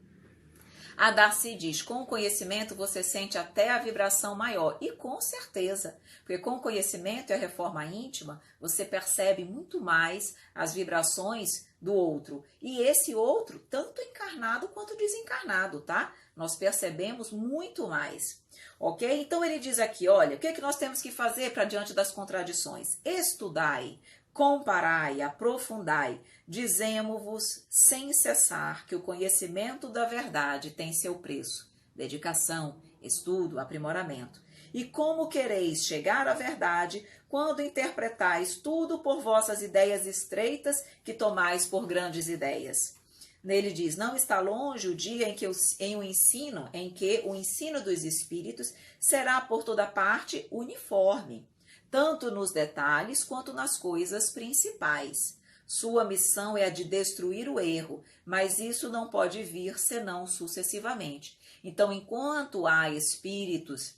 A Darcy diz, com o conhecimento você sente até a vibração maior. E com certeza, porque com o conhecimento e a reforma íntima, você percebe muito mais as vibrações do outro. E esse outro, tanto encarnado quanto desencarnado, tá? Nós percebemos muito mais. Ok? Então ele diz aqui, olha, o que é que nós temos que fazer para diante das contradições? Estudai, comparai, aprofundai, dizemo-vos sem cessar que o conhecimento da verdade tem seu preço, dedicação, estudo, aprimoramento. E como quereis chegar à verdade quando interpretais tudo por vossas ideias estreitas que tomais por grandes ideias? Nele diz, não está longe o dia em que o ensino dos espíritos será por toda parte uniforme, tanto nos detalhes quanto nas coisas principais. Sua missão é a de destruir o erro, mas isso não pode vir senão sucessivamente. Então, enquanto há espíritos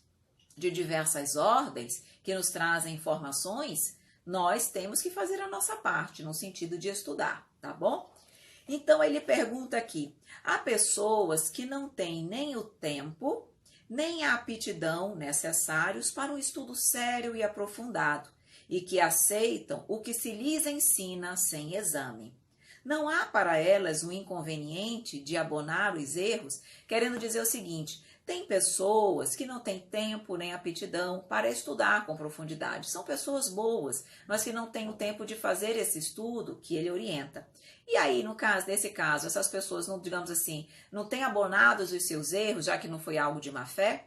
de diversas ordens que nos trazem informações, nós temos que fazer a nossa parte, no sentido de estudar, tá bom? Então, ele pergunta aqui, há pessoas que não têm nem o tempo, nem a aptidão necessários para um estudo sério e aprofundado, e que aceitam o que se lhes ensina sem exame. Não há para elas o inconveniente de abonar os erros, querendo dizer o seguinte, tem pessoas que não têm tempo nem aptidão para estudar com profundidade. São pessoas boas, mas que não têm o tempo de fazer esse estudo que ele orienta. E aí, nesse caso, essas pessoas, não, digamos assim, não têm abonados os seus erros, já que não foi algo de má fé?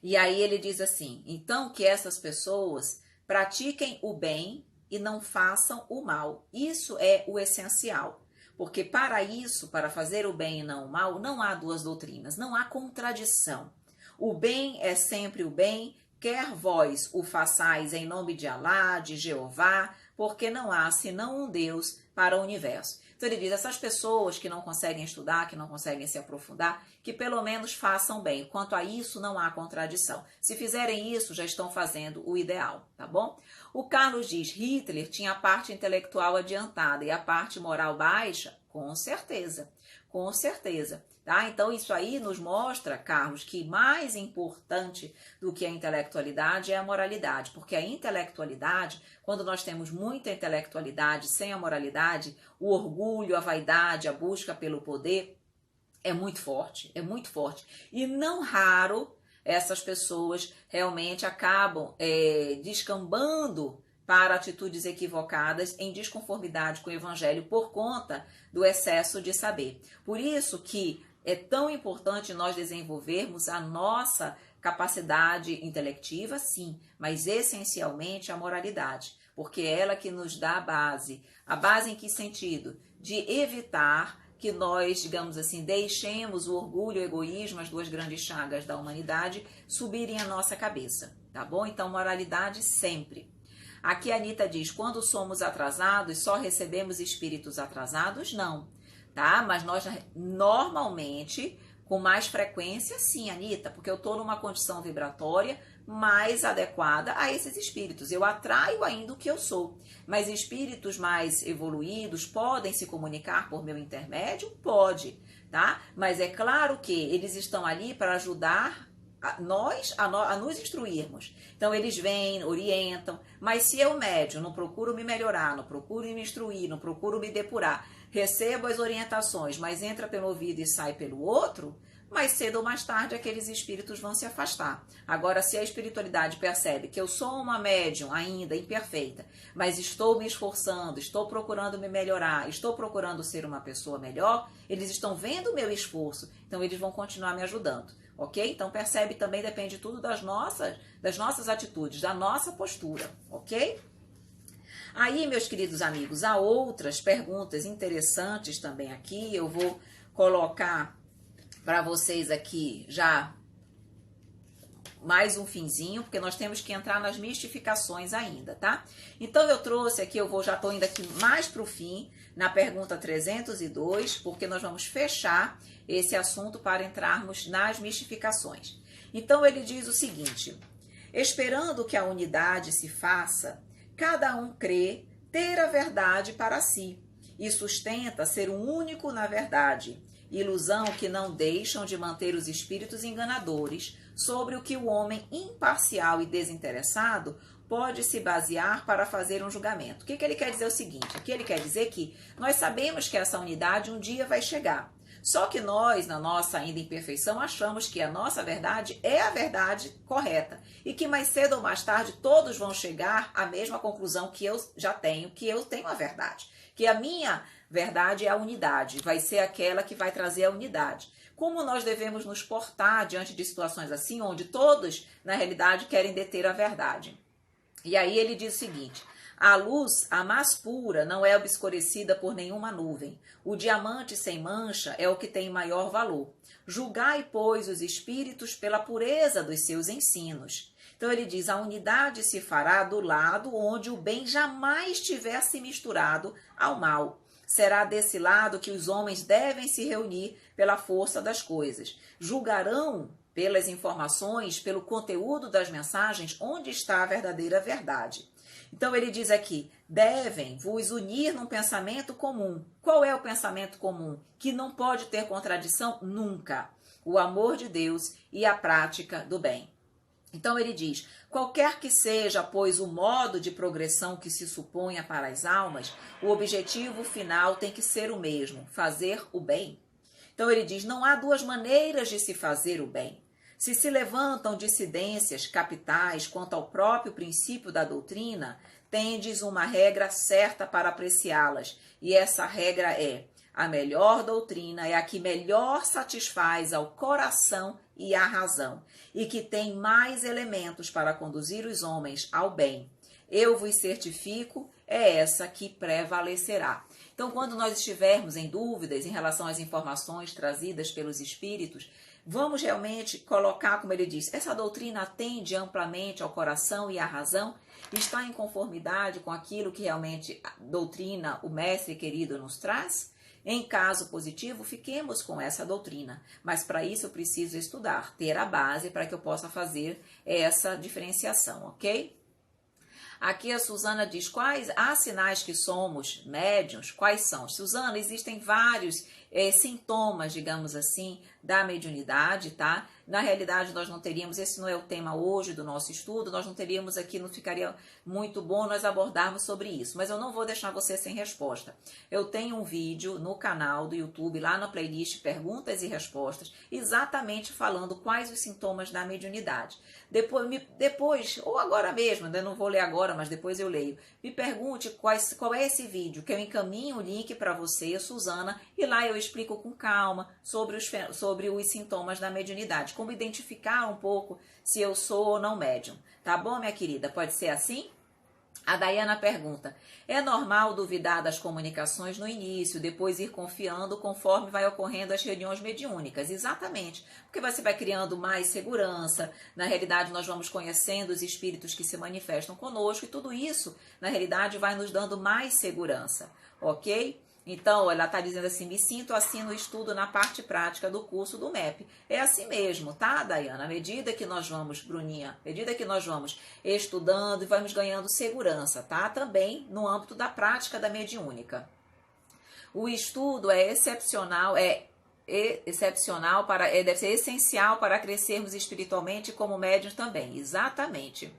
E aí ele diz assim, então que essas pessoas pratiquem o bem e não façam o mal. Isso é o essencial. Porque para isso, para fazer o bem e não o mal, não há duas doutrinas, não há contradição. O bem é sempre o bem, quer vós o façais em nome de Alá, de Jeová, porque não há senão um Deus para o universo. Então ele diz, essas pessoas que não conseguem estudar, que não conseguem se aprofundar, que pelo menos façam bem. Quanto a isso, não há contradição. Se fizerem isso, já estão fazendo o ideal, tá bom? O Carlos diz, Hitler tinha a parte intelectual adiantada e a parte moral baixa? Com certeza, com certeza. Tá? Então, isso aí nos mostra, Carlos, que mais importante do que a intelectualidade é a moralidade, porque a intelectualidade, quando nós temos muita intelectualidade sem a moralidade, o orgulho, a vaidade, a busca pelo poder é muito forte, é muito forte. E não raro essas pessoas realmente acabam descambando para atitudes equivocadas em desconformidade com o evangelho por conta do excesso de saber. Por isso que é tão importante nós desenvolvermos a nossa capacidade intelectiva, sim, mas essencialmente a moralidade, porque é ela que nos dá a base. A base em que sentido? De evitar que nós, digamos assim, deixemos o orgulho e o egoísmo, as duas grandes chagas da humanidade, subirem a nossa cabeça, tá bom? Então, moralidade sempre. Aqui a Anitta diz, quando somos atrasados, só recebemos espíritos atrasados? Não, tá? Mas nós normalmente, com mais frequência, sim, Anitta, porque eu estou numa condição vibratória mais adequada a esses espíritos. Eu atraio ainda o que eu sou, mas espíritos mais evoluídos podem se comunicar por meu intermédio? Pode, tá? Mas é claro que eles estão ali para ajudar a nos instruirmos. Então eles vêm, orientam, mas se eu médium não procuro me melhorar, não procuro me instruir, não procuro me depurar, recebo as orientações, mas entra pelo ouvido e sai pelo outro, mais cedo ou mais tarde aqueles espíritos vão se afastar. Agora, se a espiritualidade percebe que eu sou uma médium ainda imperfeita, mas estou me esforçando, estou procurando me melhorar, estou procurando ser uma pessoa melhor, eles estão vendo o meu esforço, então eles vão continuar me ajudando, ok? Então percebe também, depende tudo das nossas atitudes, da nossa postura, ok? Aí, meus queridos amigos, há outras perguntas interessantes também aqui, eu vou colocar para vocês aqui já mais um finzinho, porque nós temos que entrar nas mistificações ainda, tá? Então eu trouxe aqui, já estou indo aqui mais para o fim, na pergunta 302, porque nós vamos fechar esse assunto para entrarmos nas mistificações. Então ele diz o seguinte, esperando que a unidade se faça, cada um crê ter a verdade para si e sustenta ser o único na verdade, ilusão que não deixam de manter os espíritos enganadores sobre o que o homem imparcial e desinteressado pode se basear para fazer um julgamento. O que ele quer dizer é o seguinte, aqui ele quer dizer que nós sabemos que essa unidade um dia vai chegar, só que nós, na nossa ainda imperfeição, achamos que a nossa verdade é a verdade correta e que mais cedo ou mais tarde todos vão chegar à mesma conclusão que eu já tenho, que eu tenho a verdade, que a minha verdade é a unidade, vai ser aquela que vai trazer a unidade. Como nós devemos nos portar diante de situações assim, onde todos, na realidade, querem deter a verdade? E aí ele diz o seguinte, a luz, a mais pura, não é obscurecida por nenhuma nuvem. O diamante sem mancha é o que tem maior valor. Julgai, pois, os espíritos pela pureza dos seus ensinos. Então ele diz, a unidade se fará do lado onde o bem jamais tiver se misturado ao mal. Será desse lado que os homens devem se reunir pela força das coisas. Julgarão pelas informações, pelo conteúdo das mensagens, onde está a verdadeira verdade. Então ele diz aqui, devem vos unir num pensamento comum. Qual é o pensamento comum? Que não pode ter contradição nunca. O amor de Deus e a prática do bem. Então ele diz, qualquer que seja, pois, o modo de progressão que se suponha para as almas, o objetivo final tem que ser o mesmo, fazer o bem. Então ele diz, não há duas maneiras de se fazer o bem. Se levantam dissidências capitais quanto ao próprio princípio da doutrina, tendes uma regra certa para apreciá-las, e essa regra é, a melhor doutrina é a que melhor satisfaz ao coração e à razão, e que tem mais elementos para conduzir os homens ao bem. Eu vos certifico, é essa que prevalecerá. Então, quando nós estivermos em dúvidas em relação às informações trazidas pelos espíritos, vamos realmente colocar, como ele diz, essa doutrina atende amplamente ao coração e à razão? Está em conformidade com aquilo que realmente a doutrina, o mestre querido, nos traz? Em caso positivo, fiquemos com essa doutrina, mas para isso eu preciso estudar, ter a base para que eu possa fazer essa diferenciação, ok? Aqui a Suzana diz, quais há sinais que somos médiuns? Quais são? Suzana, existem vários sintomas, digamos assim, da mediunidade, tá? Na realidade, nós não teríamos, esse não é o tema hoje do nosso estudo, nós não teríamos aqui, não ficaria muito bom nós abordarmos sobre isso, mas eu não vou deixar você sem resposta. Eu tenho um vídeo no canal do YouTube, lá na playlist Perguntas e Respostas, exatamente falando quais os sintomas da mediunidade. Depois ou agora mesmo, eu não vou ler agora, mas depois eu leio. Me pergunte qual é esse vídeo, que eu encaminho o link para você, Suzana, e lá eu explico com calma sobre os sintomas da mediunidade, como identificar um pouco se eu sou ou não médium. Tá bom, minha querida? Pode ser assim? A Dayana pergunta, é normal duvidar das comunicações no início, depois ir confiando conforme vai ocorrendo as reuniões mediúnicas? Exatamente, porque você vai criando mais segurança, na realidade nós vamos conhecendo os espíritos que se manifestam conosco e tudo isso, na realidade, vai nos dando mais segurança, ok? Então, ela está dizendo assim, me sinto assim no estudo na parte prática do curso do MEP. É assim mesmo, tá, Dayana? À medida que nós vamos, Bruninha, à medida que nós vamos estudando e vamos ganhando segurança, tá? Também no âmbito da prática da mediúnica. O estudo é excepcional, deve ser essencial para crescermos espiritualmente como médiuns também. Exatamente.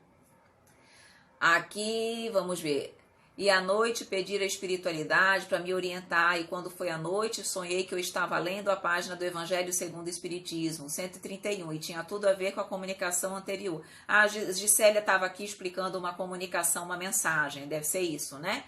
Aqui, vamos ver. E à noite pedir a espiritualidade para me orientar, e quando foi à noite sonhei que eu estava lendo a página do Evangelho segundo o Espiritismo, 131, e tinha tudo a ver com a comunicação anterior. A Gisélia estava aqui explicando uma comunicação, uma mensagem, deve ser isso, né?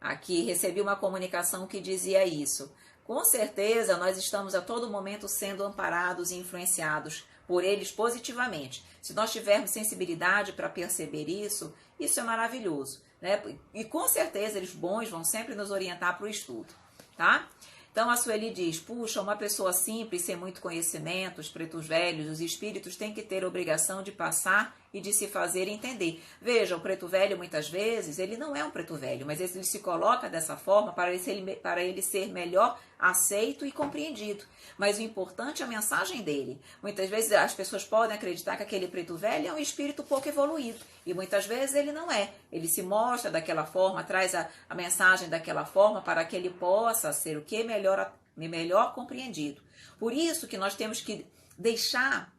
Aqui recebi uma comunicação que dizia isso. Com certeza nós estamos a todo momento sendo amparados e influenciados por eles positivamente. Se nós tivermos sensibilidade para perceber isso, isso é maravilhoso, né? E com certeza eles bons vão sempre nos orientar para o estudo, tá? Então a Sueli diz, puxa, uma pessoa simples, sem muito conhecimento, os pretos velhos, os espíritos têm que ter obrigação de passar e de se fazer entender. Veja, o preto velho muitas vezes, ele não é um preto velho, mas ele se coloca dessa forma para ele ser melhor aceito e compreendido. Mas o importante é a mensagem dele. Muitas vezes as pessoas podem acreditar que aquele preto velho é um espírito pouco evoluído. E muitas vezes ele não é. Ele se mostra daquela forma, traz a mensagem daquela forma para que ele possa ser o que? Melhor compreendido. Por isso que nós temos que deixar,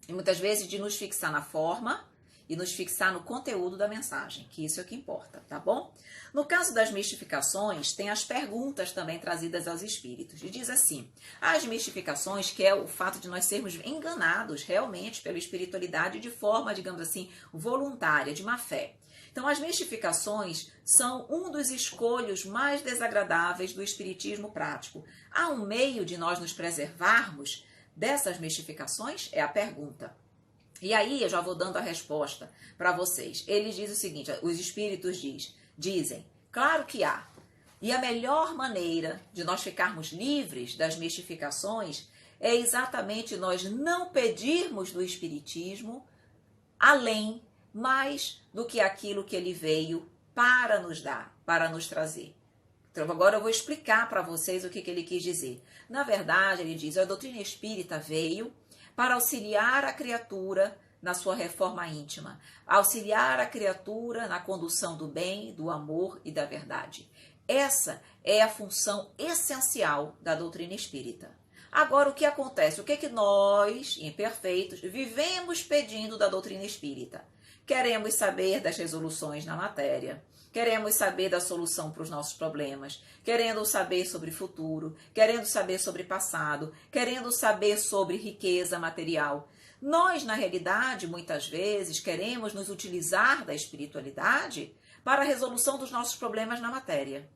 muitas vezes, de nos fixar na forma e nos fixar no conteúdo da mensagem, que isso é o que importa, tá bom? No caso das mistificações, tem as perguntas também trazidas aos espíritos. E diz assim, as mistificações, que é o fato de nós sermos enganados realmente pela espiritualidade de forma, digamos assim, voluntária, de má fé. Então, as mistificações são um dos escolhos mais desagradáveis do espiritismo prático. Há um meio de nós nos preservarmos dessas mistificações? É a pergunta. E aí eu já vou dando a resposta para vocês. Ele diz o seguinte, os espíritos dizem, claro que há. E a melhor maneira de nós ficarmos livres das mistificações é exatamente nós não pedirmos do espiritismo além, mais do que aquilo que ele veio para nos dar, para nos trazer. Então agora eu vou explicar para vocês o que ele quis dizer. Na verdade, ele diz, a doutrina espírita veio para auxiliar a criatura na sua reforma íntima, auxiliar a criatura na condução do bem, do amor e da verdade. Essa é a função essencial da doutrina espírita. Agora, o que acontece? O que nós, imperfeitos, vivemos pedindo da doutrina espírita? Queremos saber das resoluções na matéria. Queremos saber da solução para os nossos problemas, querendo saber sobre futuro, querendo saber sobre passado, querendo saber sobre riqueza material. Nós, na realidade, muitas vezes, queremos nos utilizar da espiritualidade para a resolução dos nossos problemas na matéria.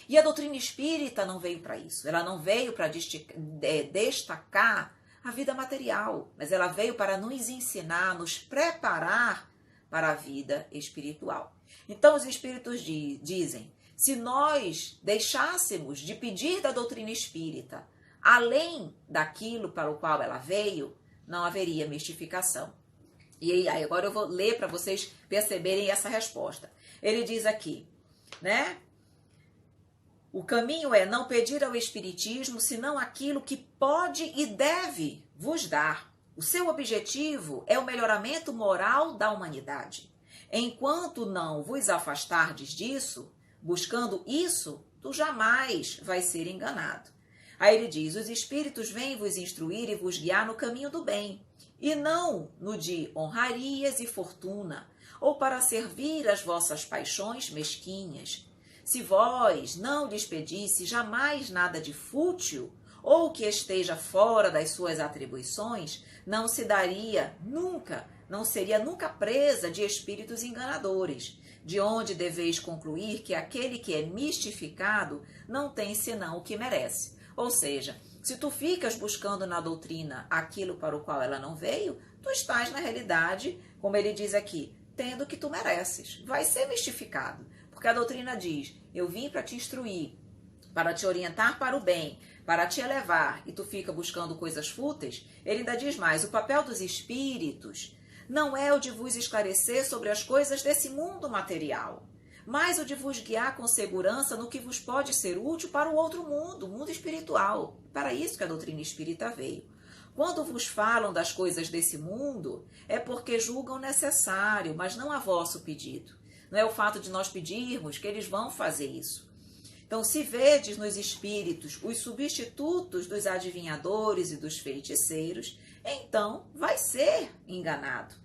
E a doutrina espírita não veio para isso. Ela não veio para destacar a vida material, mas ela veio para nos ensinar, nos preparar para a vida espiritual. Então os espíritos dizem, se nós deixássemos de pedir da doutrina espírita além daquilo para o qual ela veio, não haveria mistificação. E aí agora eu vou ler para vocês perceberem essa resposta. Ele diz aqui, né? O caminho é não pedir ao Espiritismo senão aquilo que pode e deve vos dar. O seu objetivo é o melhoramento moral da humanidade. Enquanto não vos afastardes disso, buscando isso, tu jamais vais ser enganado. Aí ele diz, os Espíritos vêm vos instruir e vos guiar no caminho do bem, e não no de honrarias e fortuna, ou para servir as vossas paixões mesquinhas. Se vós não lhes pedisse jamais nada de fútil, ou que esteja fora das suas atribuições, não seria nunca presa de espíritos enganadores, de onde deveis concluir que aquele que é mistificado não tem senão o que merece. Ou seja, se tu ficas buscando na doutrina aquilo para o qual ela não veio, tu estás na realidade, como ele diz aqui, tendo o que tu mereces. Vai ser mistificado, porque a doutrina diz, eu vim para te instruir, para te orientar para o bem, para te elevar, e tu fica buscando coisas fúteis. Ele ainda diz mais, o papel dos espíritos não é o de vos esclarecer sobre as coisas desse mundo material, mas o de vos guiar com segurança no que vos pode ser útil para o outro mundo, o mundo espiritual. Para isso que a doutrina espírita veio. Quando vos falam das coisas desse mundo, é porque julgam necessário, mas não a vosso pedido. Não é o fato de nós pedirmos que eles vão fazer isso. Então, se vedes nos espíritos os substitutos dos adivinhadores e dos feiticeiros, então vai ser enganado.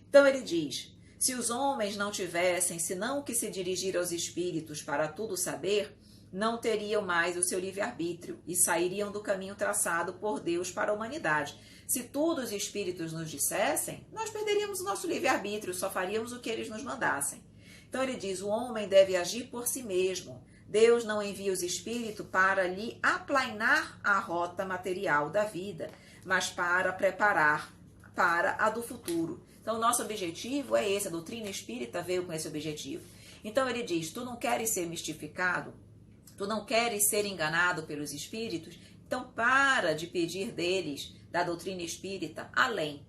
Então ele diz, se os homens não tivessem senão que se dirigir aos espíritos para tudo saber, não teriam mais o seu livre-arbítrio e sairiam do caminho traçado por Deus para a humanidade. Se tudo os espíritos nos dissessem, nós perderíamos o nosso livre-arbítrio, só faríamos o que eles nos mandassem. Então ele diz, o homem deve agir por si mesmo. Deus não envia os espíritos para lhe aplainar a rota material da vida, mas para preparar para a do futuro. Então, o nosso objetivo é esse, a doutrina espírita veio com esse objetivo. Então, ele diz, tu não queres ser mistificado? Tu não queres ser enganado pelos espíritos? Então, para de pedir deles, da doutrina espírita, além.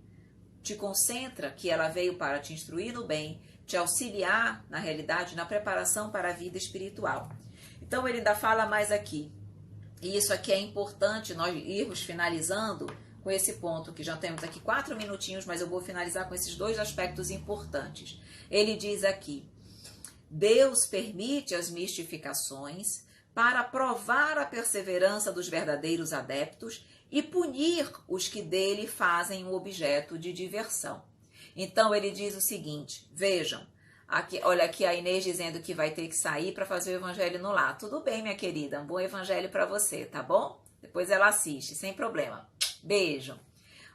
Te concentra que ela veio para te instruir no bem, te auxiliar, na realidade, na preparação para a vida espiritual. Então, ele ainda fala mais aqui. E isso aqui é importante nós irmos finalizando com esse ponto, que já temos aqui 4 minutinhos, mas eu vou finalizar com esses 2 aspectos importantes. Ele diz aqui, Deus permite as mistificações para provar a perseverança dos verdadeiros adeptos e punir os que dele fazem um objeto de diversão. Então ele diz o seguinte, vejam, aqui, olha aqui a Inês dizendo que vai ter que sair para fazer o evangelho no lar. Tudo bem, minha querida, um bom evangelho para você, tá bom? Depois ela assiste, sem problema. Beijo.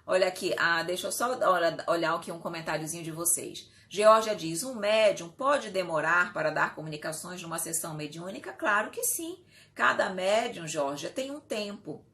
Olha aqui, deixa eu só olhar aqui um comentáriozinho de vocês. Georgia diz, um médium pode demorar para dar comunicações numa sessão mediúnica? Claro que sim. Cada médium, Georgia, tem um tempo.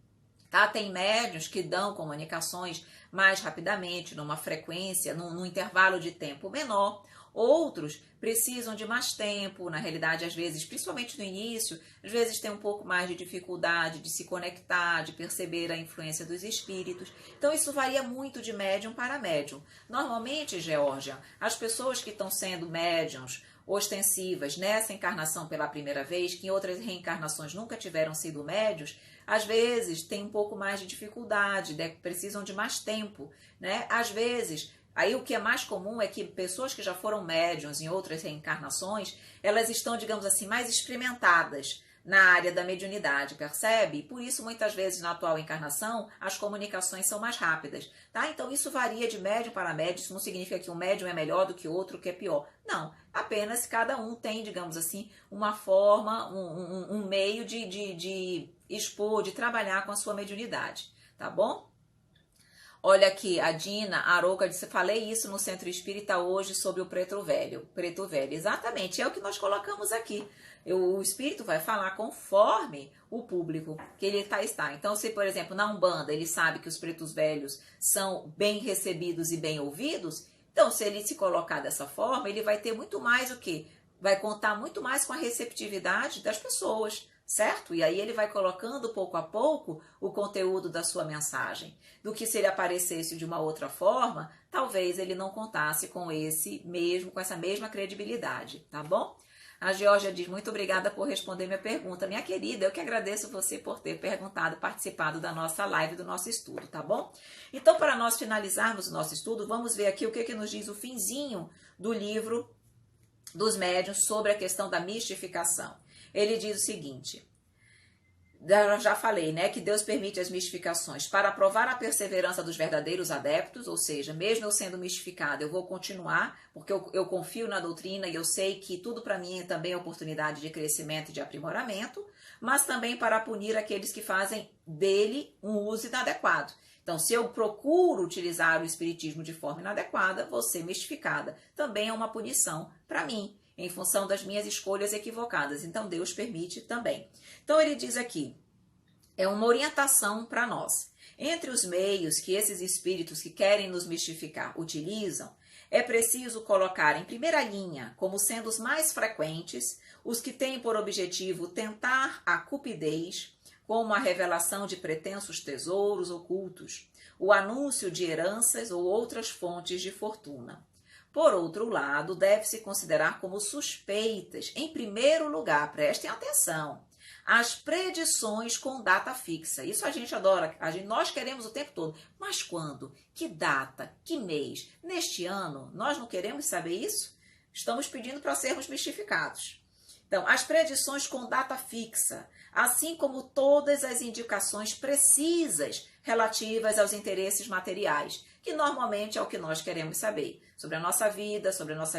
Tá? Tem médiuns que dão comunicações mais rapidamente, numa frequência, num intervalo de tempo menor. Outros precisam de mais tempo, na realidade, às vezes, principalmente no início, às vezes tem um pouco mais de dificuldade de se conectar, de perceber a influência dos espíritos. Então, isso varia muito de médium para médium. Normalmente, Geórgia, as pessoas que estão sendo médiums ostensivas nessa encarnação pela primeira vez, que em outras reencarnações nunca tiveram sido médios, às vezes têm um pouco mais de dificuldade, precisam de mais tempo, né? Às vezes, aí o que é mais comum é que pessoas que já foram médiuns em outras reencarnações, elas estão, digamos assim, mais experimentadas na área da mediunidade, percebe? Por isso, muitas vezes, na atual encarnação, as comunicações são mais rápidas, tá? Então, isso varia de médium para médium, isso não significa que um médium é melhor do que outro, que é pior. Não, apenas cada um tem, digamos assim, uma forma, um meio de expor, de trabalhar com a sua mediunidade, tá bom? Olha aqui, a Dina Aroca disse, falei isso no Centro Espírita hoje sobre o preto velho. Preto velho, exatamente, é o que nós colocamos aqui. O espírito vai falar conforme o público que ele está. Então, se, por exemplo, na Umbanda, ele sabe que os pretos velhos são bem recebidos e bem ouvidos, então, se ele se colocar dessa forma, ele vai ter muito mais o quê? vai contar muito mais com a receptividade das pessoas, certo? E aí ele vai colocando pouco a pouco o conteúdo da sua mensagem. Do que se ele aparecesse de uma outra forma, talvez ele não contasse com com essa mesma credibilidade, tá bom? A Georgia diz, muito obrigada por responder minha pergunta. Minha querida, eu que agradeço você por ter perguntado, participado da nossa live, do nosso estudo, tá bom? Então, para nós finalizarmos o nosso estudo, vamos ver aqui o que nos diz o finzinho do livro dos médiuns sobre a questão da mistificação. Ele diz o seguinte, eu já falei, né, que Deus permite as mistificações para provar a perseverança dos verdadeiros adeptos, ou seja, mesmo eu sendo mistificado, eu vou continuar, porque eu confio na doutrina e eu sei que tudo para mim também é oportunidade de crescimento e de aprimoramento, mas também para punir aqueles que fazem dele um uso inadequado. Então, se eu procuro utilizar o espiritismo de forma inadequada, vou ser mistificada. Também é uma punição para mim, em função das minhas escolhas equivocadas. Então, Deus permite também. Então, ele diz aqui, é uma orientação para nós. Entre os meios que esses espíritos que querem nos mistificar utilizam, é preciso colocar em primeira linha, como sendo os mais frequentes, os que têm por objetivo tentar a cupidez, como a revelação de pretensos tesouros ocultos, o anúncio de heranças ou outras fontes de fortuna. Por outro lado, deve-se considerar como suspeitas, em primeiro lugar, prestem atenção, as predições com data fixa. Isso a gente adora, nós queremos o tempo todo. Mas quando? Que data? Que mês? Neste ano? Nós não queremos saber isso? Estamos pedindo para sermos mistificados. Então, as predições com data fixa, assim como todas as indicações precisas relativas aos interesses materiais, que normalmente é o que nós queremos saber, sobre a nossa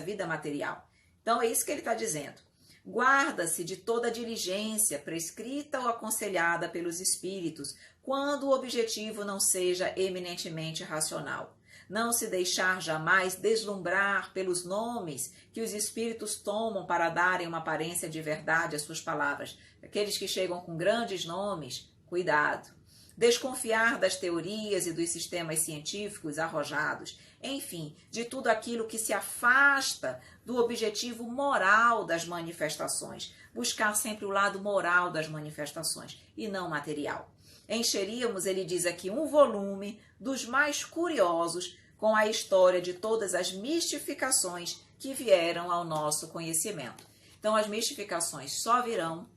vida material. Então, é isso que ele está dizendo. Guarda-se de toda diligência prescrita ou aconselhada pelos espíritos, quando o objetivo não seja eminentemente racional. Não se deixar jamais deslumbrar pelos nomes que os espíritos tomam para darem uma aparência de verdade às suas palavras. Aqueles que chegam com grandes nomes, cuidado. Desconfiar das teorias e dos sistemas científicos arrojados. Enfim, de tudo aquilo que se afasta do objetivo moral das manifestações. Buscar sempre o lado moral das manifestações e não material. Encheríamos, ele diz aqui, um volume dos mais curiosos com a história de todas as mistificações que vieram ao nosso conhecimento. Então, as mistificações só virão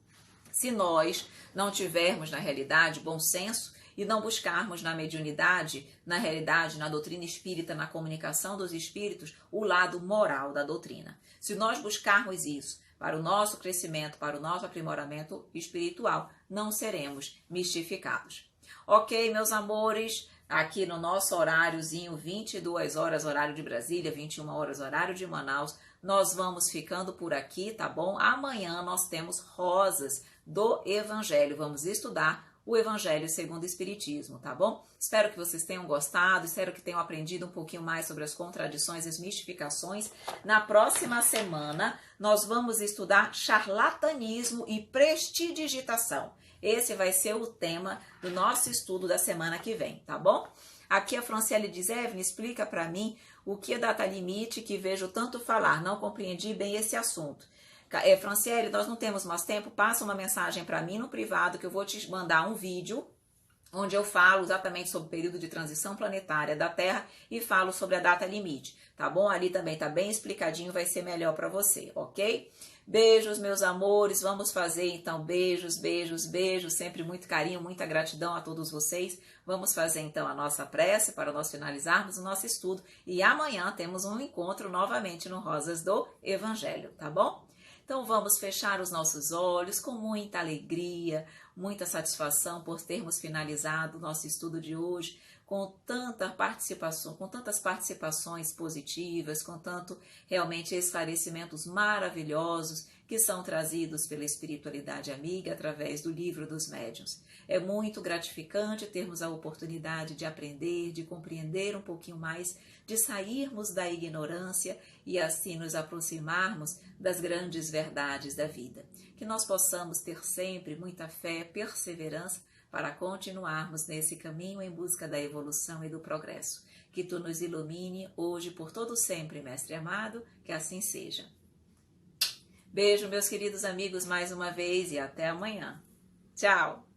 se nós não tivermos, na realidade, bom senso e não buscarmos na mediunidade, na realidade, na doutrina espírita, na comunicação dos espíritos, o lado moral da doutrina. Se nós buscarmos isso para o nosso crescimento, para o nosso aprimoramento espiritual, não seremos mistificados. Ok, meus amores, aqui no nosso horáriozinho, 22 horas horário de Brasília, 21 horas horário de Manaus, nós vamos ficando por aqui, tá bom? Amanhã nós temos Rosas do Evangelho, vamos estudar o Evangelho segundo o Espiritismo, tá bom? Espero que vocês tenham gostado, espero que tenham aprendido um pouquinho mais sobre as contradições e as mistificações. Na próxima semana, nós vamos estudar charlatanismo e prestidigitação. Esse vai ser o tema do nosso estudo da semana que vem, tá bom? Aqui a Franciele diz, Evelyn, explica para mim o que é data limite que vejo tanto falar, não compreendi bem esse assunto. Franciele, nós não temos mais tempo, passa uma mensagem para mim no privado que eu vou te mandar um vídeo onde eu falo exatamente sobre o período de transição planetária da Terra e falo sobre a data limite, tá bom? Ali também tá bem explicadinho, vai ser melhor para você, ok? Beijos, meus amores, vamos fazer então beijos, beijos, beijos, sempre muito carinho, muita gratidão a todos vocês. Vamos fazer então a nossa prece para nós finalizarmos o nosso estudo e amanhã temos um encontro novamente no Rosas do Evangelho, tá bom? Então vamos fechar os nossos olhos com muita alegria, muita satisfação por termos finalizado o nosso estudo de hoje com tanta participação, com tantas participações positivas, com tanto realmente esclarecimentos maravilhosos que são trazidos pela espiritualidade amiga através do Livro dos Médiuns. É muito gratificante termos a oportunidade de aprender, de compreender um pouquinho mais, de sairmos da ignorância e assim nos aproximarmos das grandes verdades da vida. Que nós possamos ter sempre muita fé, perseverança para continuarmos nesse caminho em busca da evolução e do progresso. Que tu nos ilumine hoje por todo sempre, Mestre amado, que assim seja. Beijo, meus queridos amigos, mais uma vez e até amanhã. Tchau!